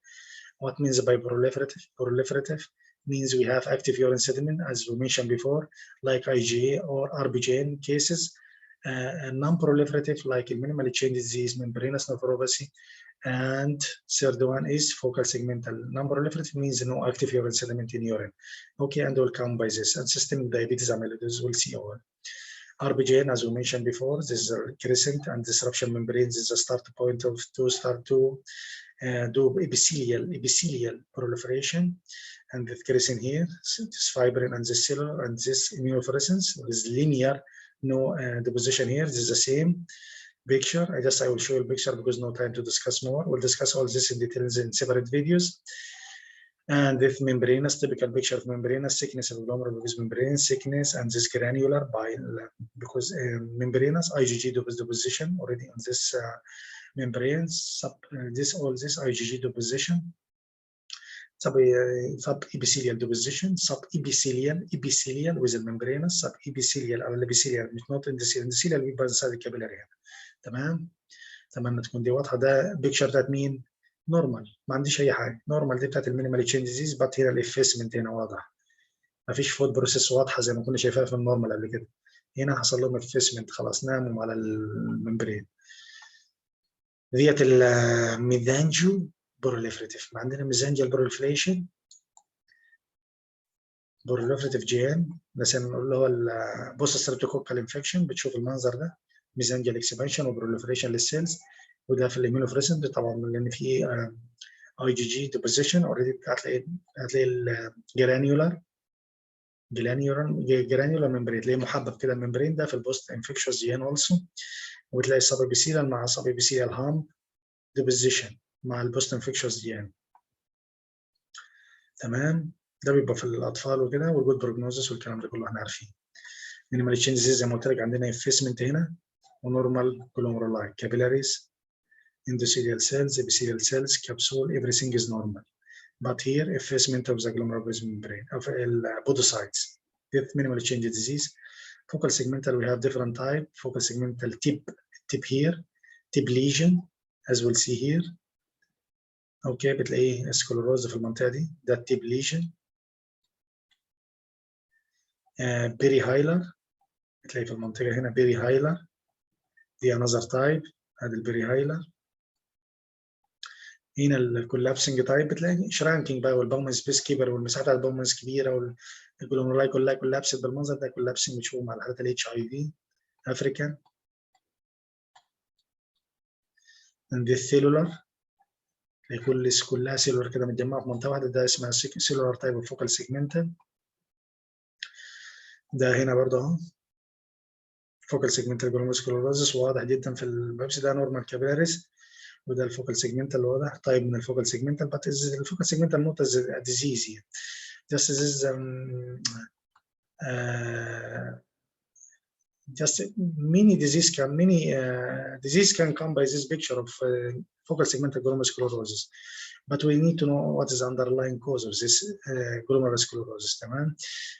What means by proliferative? Proliferative means we have active urine sediment, as we mentioned before, like IgA or RBGN cases. And non-proliferative, like minimally changed disease, membranous nephropathy. And third one is focal segmental. Non-proliferative means no active urine sediment in urine. Okay, and we'll come by this. And systemic diabetes amyloidosis, we'll see all. RBGN, as we mentioned before, this is a crescent and disruption membranes is a start point of to start to do epithelial proliferation. And the crescent here, this fibrin and this cellular and this immunofluorescence is linear, no deposition here. This is the same picture. I will show you a picture because no time to discuss more. We'll discuss all this in details in separate videos. And this membranous, typical picture of membranous thickness of glomerular membrane thickness, and this granular because membranous IgG deposition already on this membranes. All this IgG deposition. sub-epithelial deposition, epithelial with the membranous, sub-epithelial أو الابيثيليال مش not endothelial بيبقى inside الكابيلاري هنا. تمام؟ اتمنى تكون دي واضحة. ده بيكتشر بتاعت مين؟ نورمال، ما عنديش أي حاجة. نورمال دي بتاعت المينيمال تشينج ديزيز، بس هنا الإفيسمنت هنا واضح. مفيش فود بروسيس واضحة زي ما كنا شايفاها في النورمال قبل كده. هنا حصل لهم إفيسمنت، خلاص ناموا على الممبرين. ديت الميزانجيو بروليفريتيف. عندنا ميزانجيال بروليفريشن بروليفريتيف جين، مثلا اللي هو البوست ستريبتوكوكال انفكشن. بتشوف المنظر ده، ميزانجيال اكسبانشن وبروليفريشن للسيلز. وده في الاميونوفلوريسنت طبعا لان في اي جي جي ديبوزيشن اوريدي. هتلاقي الجرانيولار ممبرين، تلاقيه محبب كده الممبرين ده في البوست انفكشوس جين اولسو. وتلاقي السب ابيثيليال مع سب ابيثيليال هام ديبوزيشن مع البوست انفكشوس جين. تمام. ده بيبقى في الاطفال وكده، والجود بروجنوزس والكلام ده كله احنا عارفين. مينيمال تشينجز زي ما قلت لك، عندنا افيسمنت هنا ونورمال glomerular capillaries, endothelial cells, epithelial cells, capsule, everything is normal. But here effacement of the glomerular membrane of podocytes with minimal change disease. Focal segmental we have different type. Focal segmental tip here, tip lesion as we'll see here. اوكي بتلاقيه سكلروز في المنطقه دي، ده التيب ليجن. بيري هايلر بتلاقي في المنطقه هنا بيري هايلر، دي انذر تايب. هذا البيري هايلر. هنا الكولابسنج تايب بتلاقي شرانكينج بقى، والبومن سبيس كبر والمساحه بتاعت البومنز كبيره والجلومرولاي كلها كولابسد بالمنظر ده. كولابسنج بتشوفه مع الحالات الاتش اي في افريكان. عندي السيلولار كلها سيلولار كده متجمعه في منطقه واحده، ده اسمها سيلولار تايب اوف فوكال سيجمنتال. ده هنا برضه اهو فوكال سيجمنتال جلوميرولار سكليروزس واضح جدا في البيبسي. ده نورمال كابيلاريز، وده الفوكال سيجمنتال واضح. طيب من الفوكال سيجمنتال، بس الفوكال سيجمنتال نوت از ديزيز يعني. just this just many disease can come by this picture of focal segmental glomerular sclerosis, but we need to know what is the underlying cause of this glomerular sclerosis. تمام.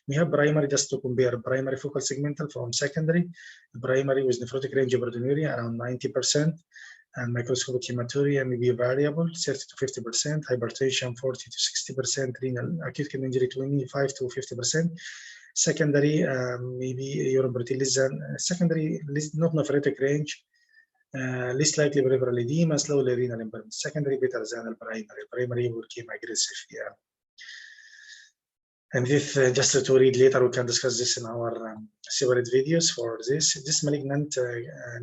We have primary, just to compare primary focal segmental from secondary. Primary with nephrotic range of proteinuria around 90%, and microscopic hematuria may be variable 30 to 50%, hypertension 40 to 60%, renal acute kidney injury 25 to 50%. Secondary maybe urine protein less than secondary, not nephrotic range, least likely peripheral edema, slowly renal impairment. Secondary better than the primary. Primary became aggressive, yeah. And if just to read later, we can discuss this in our separate videos for this. This malignant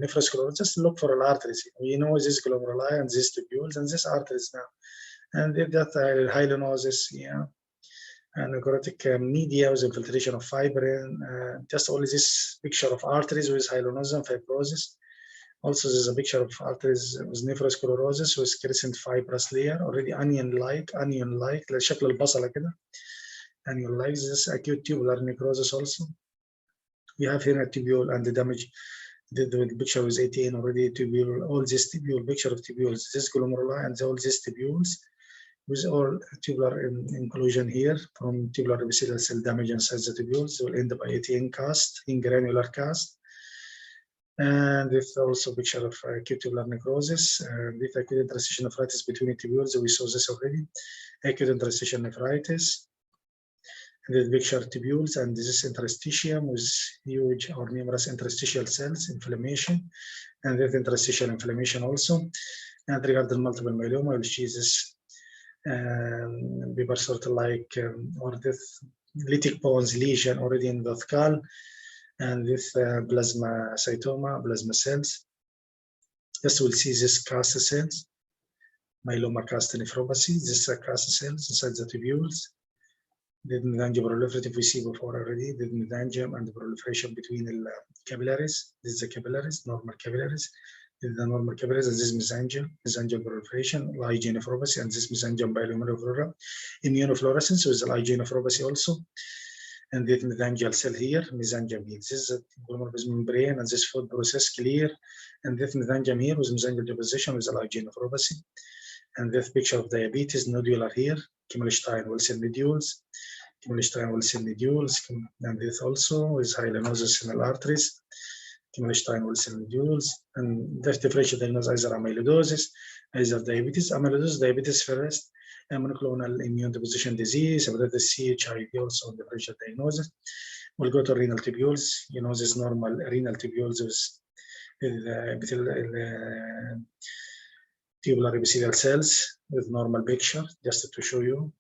nephrosclerosis, just look for arteries. We know this glomeruli and these tubules and these arteries now. And if that hyalinosis, yeah, and necrotic media with infiltration of fibrin, just only this picture of arteries with hyalinosis and fibrosis. Also, there's a picture of arteries with nephrosclerosis with crescent fibrous layer, already onion-like, شكل البصلة كده. Annual this acute tubular necrosis also. We have here a tubule and the damage. The picture with 18 already tubule. All this tubule, picture of tubules. This glomeruli and all these tubules with all tubular inclusion here from tubular epithelial cell damage inside the tubules. Will end up 18 cast in granular cast. And this also picture of acute tubular necrosis. With acute interstitial nephritis between the tubules. We saw this already. Acute interstitial nephritis. The picture tubules and this is interstitium with huge or numerous interstitial cells, inflammation, and with interstitial inflammation also. And regarding multiple myeloma, which is this paper sort of like or this lytic bones lesion already in the skull, and with plasmacytoma, plasma cells. Just we'll see this cast cells, myeloma cast nephropathy. This cast cells inside the tubules. The mesangium proliferative we see before already. The mesangium and the proliferation between the capillaries. This is the capillaries, normal capillaries. This is the normal capillaries, and this is mesangial proliferation, IgA nephropathy, and this mesangium biolumineal immunofluorescence with the IgA nephropathy also. And this mesangial cell here, mesangium here. This is the glomerular membrane, and this food process clear. And this mesangium here with mesangial deposition with the IgA nephropathy. and this picture of diabetes nodular here, Kimmelstein-Wilson nodules, Kimmelstein-Wilson nodules, and this also is hyalinosis in the arteries, Kimmelstein-Wilson nodules, and this differential diagnosis either amyloidosis, either diabetes. Amyloidosis, diabetes first, and monoclonal immune deposition disease, hepatitis C, HIV also differential diagnosis. We'll go to renal tubules. You know, this normal renal tubules is tubular epithelial cells with normal picture, just to show you,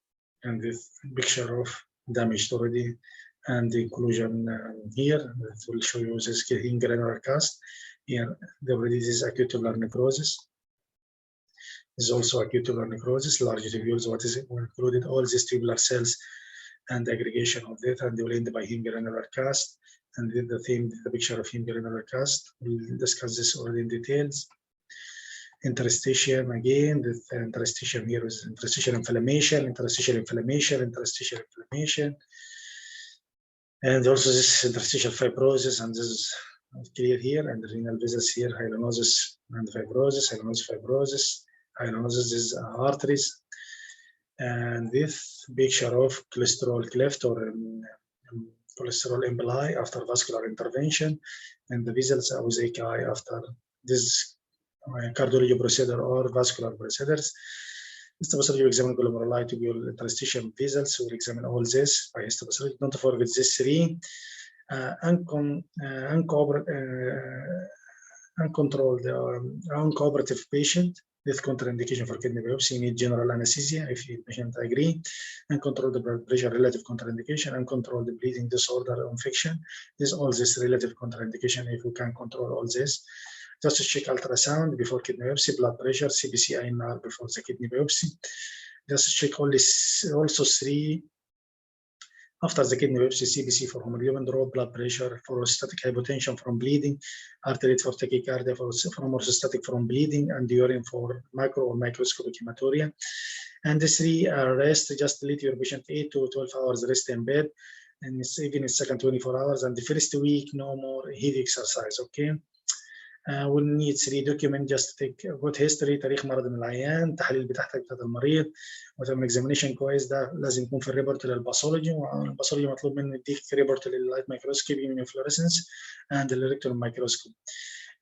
and with picture of damaged already, and the inclusion here that will show you this granular cast. Here, already this is acute tubular necrosis. This is also acute tubular necrosis, large tubules. What is it? We included all these tubular cells and aggregation of that, and they will end by granular cast. And with the theme, the picture of granular cast. We'll discuss this already in details. Interstitium again, the interstitium here is interstitial inflammation, and also this interstitial fibrosis, and this is clear here, and the renal vessels here, hyalinosis and fibrosis, hyalinosis is arteries, and this picture of cholesterol cleft or cholesterol emboli after vascular intervention, and the vessels with AKI after this cardiology procedure or vascular procedures. Histopathology will examine glomerular tubule interstitial vessels. We'll examine all this by histopathology. Don't forget this three. Uncontrolled, uncooperative patient with contraindication for kidney biopsy need general anesthesia if the patient agree. Uncontrolled blood pressure, relative contraindication. Uncontrolled bleeding disorder or infection. This all this relative contraindication if we can control all this. Just to check ultrasound before kidney biopsy, blood pressure, CBC, INR before the kidney biopsy. Just to check also three after the kidney biopsy, CBC for hemoglobin drop, blood pressure for orthostatic hypotension from bleeding, artery rate for tachycardia from orthostatic from bleeding, and urine for macro or microscopic hematuria. And the three rest, just let your patient 8 to 12 hours rest in bed, and it's even in second 24 hours, and the first week no more heavy exercise, okay? we'll need 3 documents just to take good history, تاريخ مرض من العيان، تحليل بتاعتك بتاعت المريض، وتعمل اكزامينيشن كويس. ده لازم يكون في الريبورت للباثولوجي، والباثولوجي مطلوب منه يديك في ريبورت لللايت مايكروسكوب immunofluorescence and electron microscope.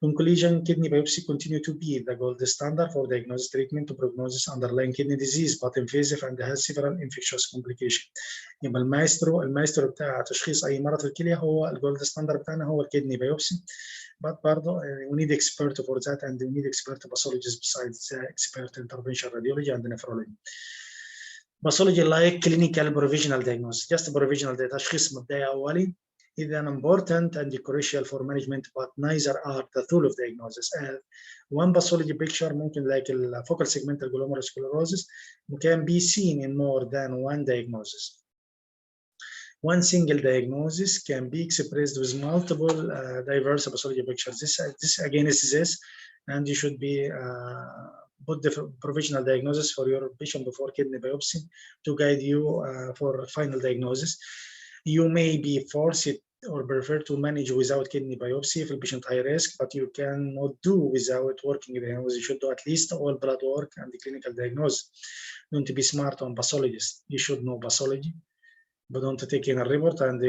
Conclusion: kidney biopsy continue to be the gold standard for diagnosis, treatment, to prognosis underlying kidney disease, but invasive and has several infectious complications. يبقى المايسترو بتاع تشخيص اي مرض في الكليه هو الجولد ستاندرد بتاعنا هو الكدني بايوبسي. But برضه we need expert for that, and we need expert pathologists besides expert intervention radiology and nephrology. Pathology like clinical provisional diagnosis, just provisional تشخيص مبدئي اولي. Is an important and crucial for management, but neither are the tool of diagnosis. One pathology picture ممكن like the focal segmental glomerular sclerosis can be seen in more than one diagnosis. One single diagnosis can be expressed with multiple diverse pathology pictures. This again is this, and you should be put the provisional diagnosis for your patient before kidney biopsy to guide you for final diagnosis. You may be forced or prefer to manage without kidney biopsy if the patient high risk, but you cannot do without working diagnosis. You should do at least all blood work and the clinical diagnosis. Don't be smart on pathologist. You should know pathology, but don't take in a report and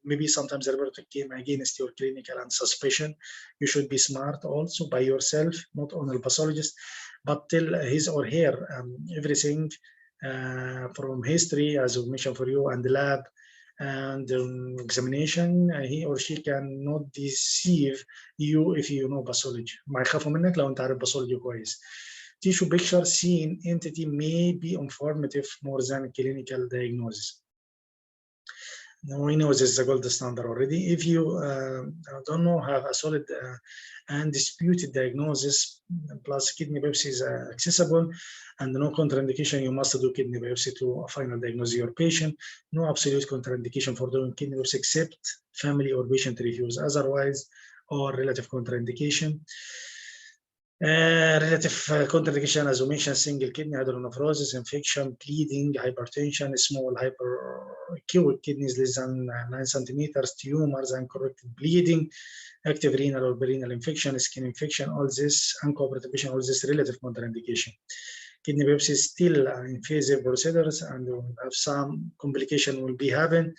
maybe sometimes the report came against your clinical and suspicion. You should be smart also by yourself, not on the pathologist, but tell his or her everything from history, as we mentioned for you, and the lab and examination. He or she cannot deceive you if you know pathology. ما يخافوا منك لو انت عارف pathology كويس. Tissue picture seen entity may be informative more than clinical diagnosis. Now we know this is a gold standard already. If you don't know, have a solid and disputed diagnosis plus kidney biopsy is accessible and no contraindication, you must do kidney biopsy to final diagnose your patient. No absolute contraindication for doing kidney biopsy except family or patient reviews, otherwise or relative contraindication. Relative contraindication, as we mentioned, single kidney hydronephrosis, infection, bleeding, hypertension, small hyperacute kidneys less than 9 centimeters, tumors, uncorrected bleeding, active renal or perirenal infection, skin infection, all this, uncooperative, all this relative contraindication. Kidney biopsy is still an invasive procedures and will have some complication will be having,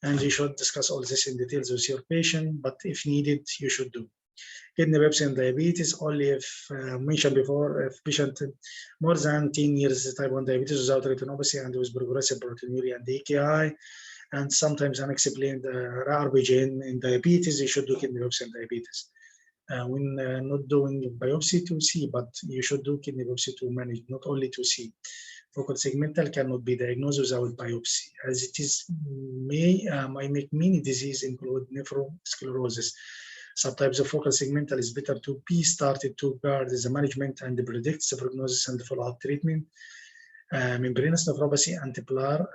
and you should discuss all this in details with your patient, but if needed, you should do. Kidney biopsy and diabetes only if mentioned before, if patient more than 10 years type 1 diabetes without retinopathy and with progressive proteinuria and AKI, and sometimes unexplained RBGN in diabetes, you should do kidney biopsy and diabetes. When not doing biopsy to see, but you should do kidney biopsy to manage, not only to see. Focal segmental cannot be diagnosed without biopsy, as it is may make many diseases include nephrosclerosis. Subtypes of focal segmental is better to be started to guard the management and predict the prognosis and follow-up treatment. Membranous nephropathy antipolar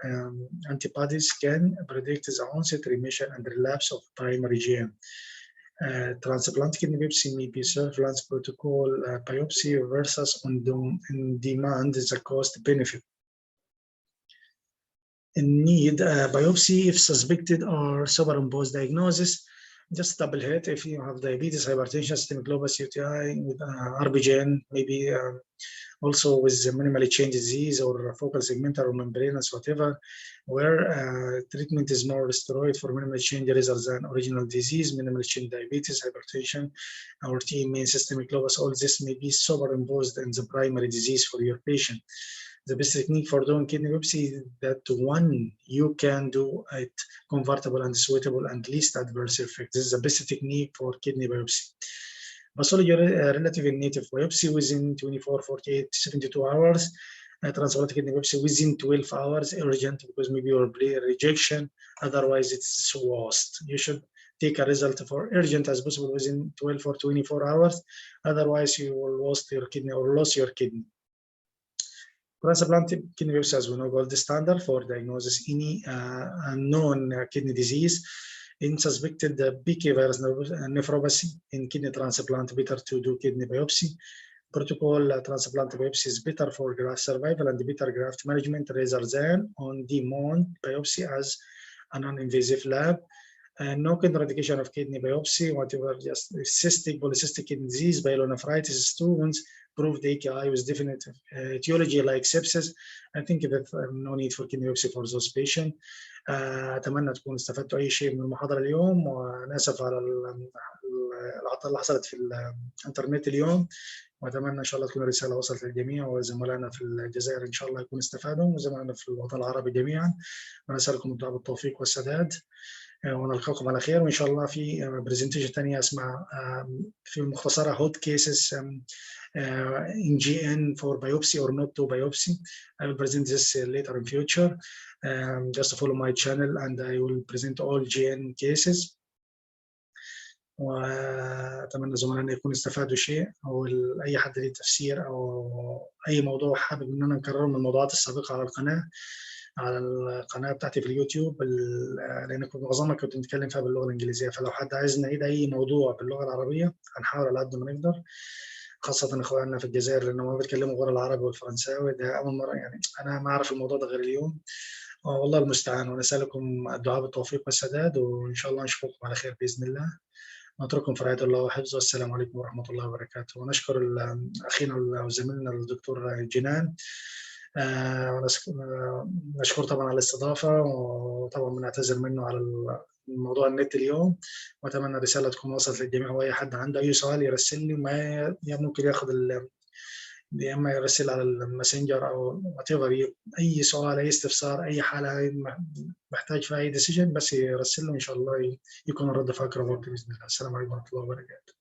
antibodies can predict the onset, remission, and relapse of primary GM. Transplant kidney biopsy may be surveillance protocol biopsy versus on demand the cost benefit. Need biopsy if suspected or superimposed diagnosis. Just double hit if you have diabetes, hypertension, systemic lupus, UTI, with RBGN, maybe also with minimally changed disease or focal segmental or membranous, whatever, where treatment is more steroid for minimally changed rather than original disease, minimally changed diabetes, hypertension, or TMA, systemic lupus. All this may be superimposed in the primary disease for your patient. The best technique for doing kidney biopsy is that one, you can do it comfortable and suitable and least adverse effect. This is the best technique for kidney biopsy. Pathology relative in native biopsy within 24, 48, 72 hours. Transplant kidney biopsy within 12 hours, urgent because maybe your rejection, otherwise it's worst. You should take a result for urgent as possible within 12 or 24 hours, otherwise you will lose your kidney or lose your kidney. Transplant kidney biopsy, as we know, gold standard for diagnosis any unknown kidney disease. In suspected BK virus nephropathy in kidney transplant, better to do kidney biopsy. Protocol transplant biopsy is better for graft survival and better graft management rather than on-demand biopsy as a non-invasive lab. No contraindication of kidney biopsy, whatever, just cystic, polycystic kidney disease, pyelonephritis, stones, proved AKI with definite etiology like sepsis. I think that no need for kidney biopsy for those patients. أتمنى تكونوا استفدتوا أي شيء من المحاضرة اليوم، وأنا آسف على العطلة اللي حصلت في الإنترنت اليوم، وأتمنى إن شاء الله تكون الرسالة وصلت للجميع، وزملائنا في الجزائر إن شاء الله يكونوا استفادوا، وزملائنا في الوطن العربي جميعا. ونسألكم الدعاء بالتوفيق والسداد، ونلقاكم على خير. وإن شاء الله في برزنتيشن ثانية اسمها في مختصرة hot cases in GN for biopsy or not to biopsy. I will present this later in future. Just follow my channel and I will present all GN cases. وأتمنى زملائنا يكونوا استفادوا شيء، أو أي حد له تفسير أو أي موضوع حابب إننا نكرره من الموضوعات السابقة على القناة بتاعتي في اليوتيوب، لأن معظمها كنت بنتكلم فيها باللغة الإنجليزية، فلو حد عايز نعيد أي موضوع باللغة العربية هنحاول على قد ما نقدر، خاصة إخواننا في الجزائر لأنهم ما بيتكلموا غير العربي والفرنساوي. ده أول مرة يعني أنا ما أعرف الموضوع ده غير اليوم، والله المستعان. ونسألكم الدعاء بالتوفيق والسداد، وإن شاء الله نشوفكم على خير بإذن الله. نترككم في رعاية الله وحفظه، والسلام عليكم ورحمة الله وبركاته. ونشكر أخينا وزميلنا الدكتور جنان، ونشكر طبعا على الاستضافة، وطبعا بنعتذر منه على موضوع النت اليوم، وأتمنى الرسالة تكون وصلت للجميع، وأي حد عنده أي سؤال يرسل لي، ما ممكن ياخذ يا اما يرسل على الماسنجر او whatever، اي سؤال، اي استفسار، اي حاله محتاج في اي ديسيجن، بس يرسل له ان شاء الله يكون الرد فاكر باذن الله. السلام عليكم ورحمه الله وبركاته.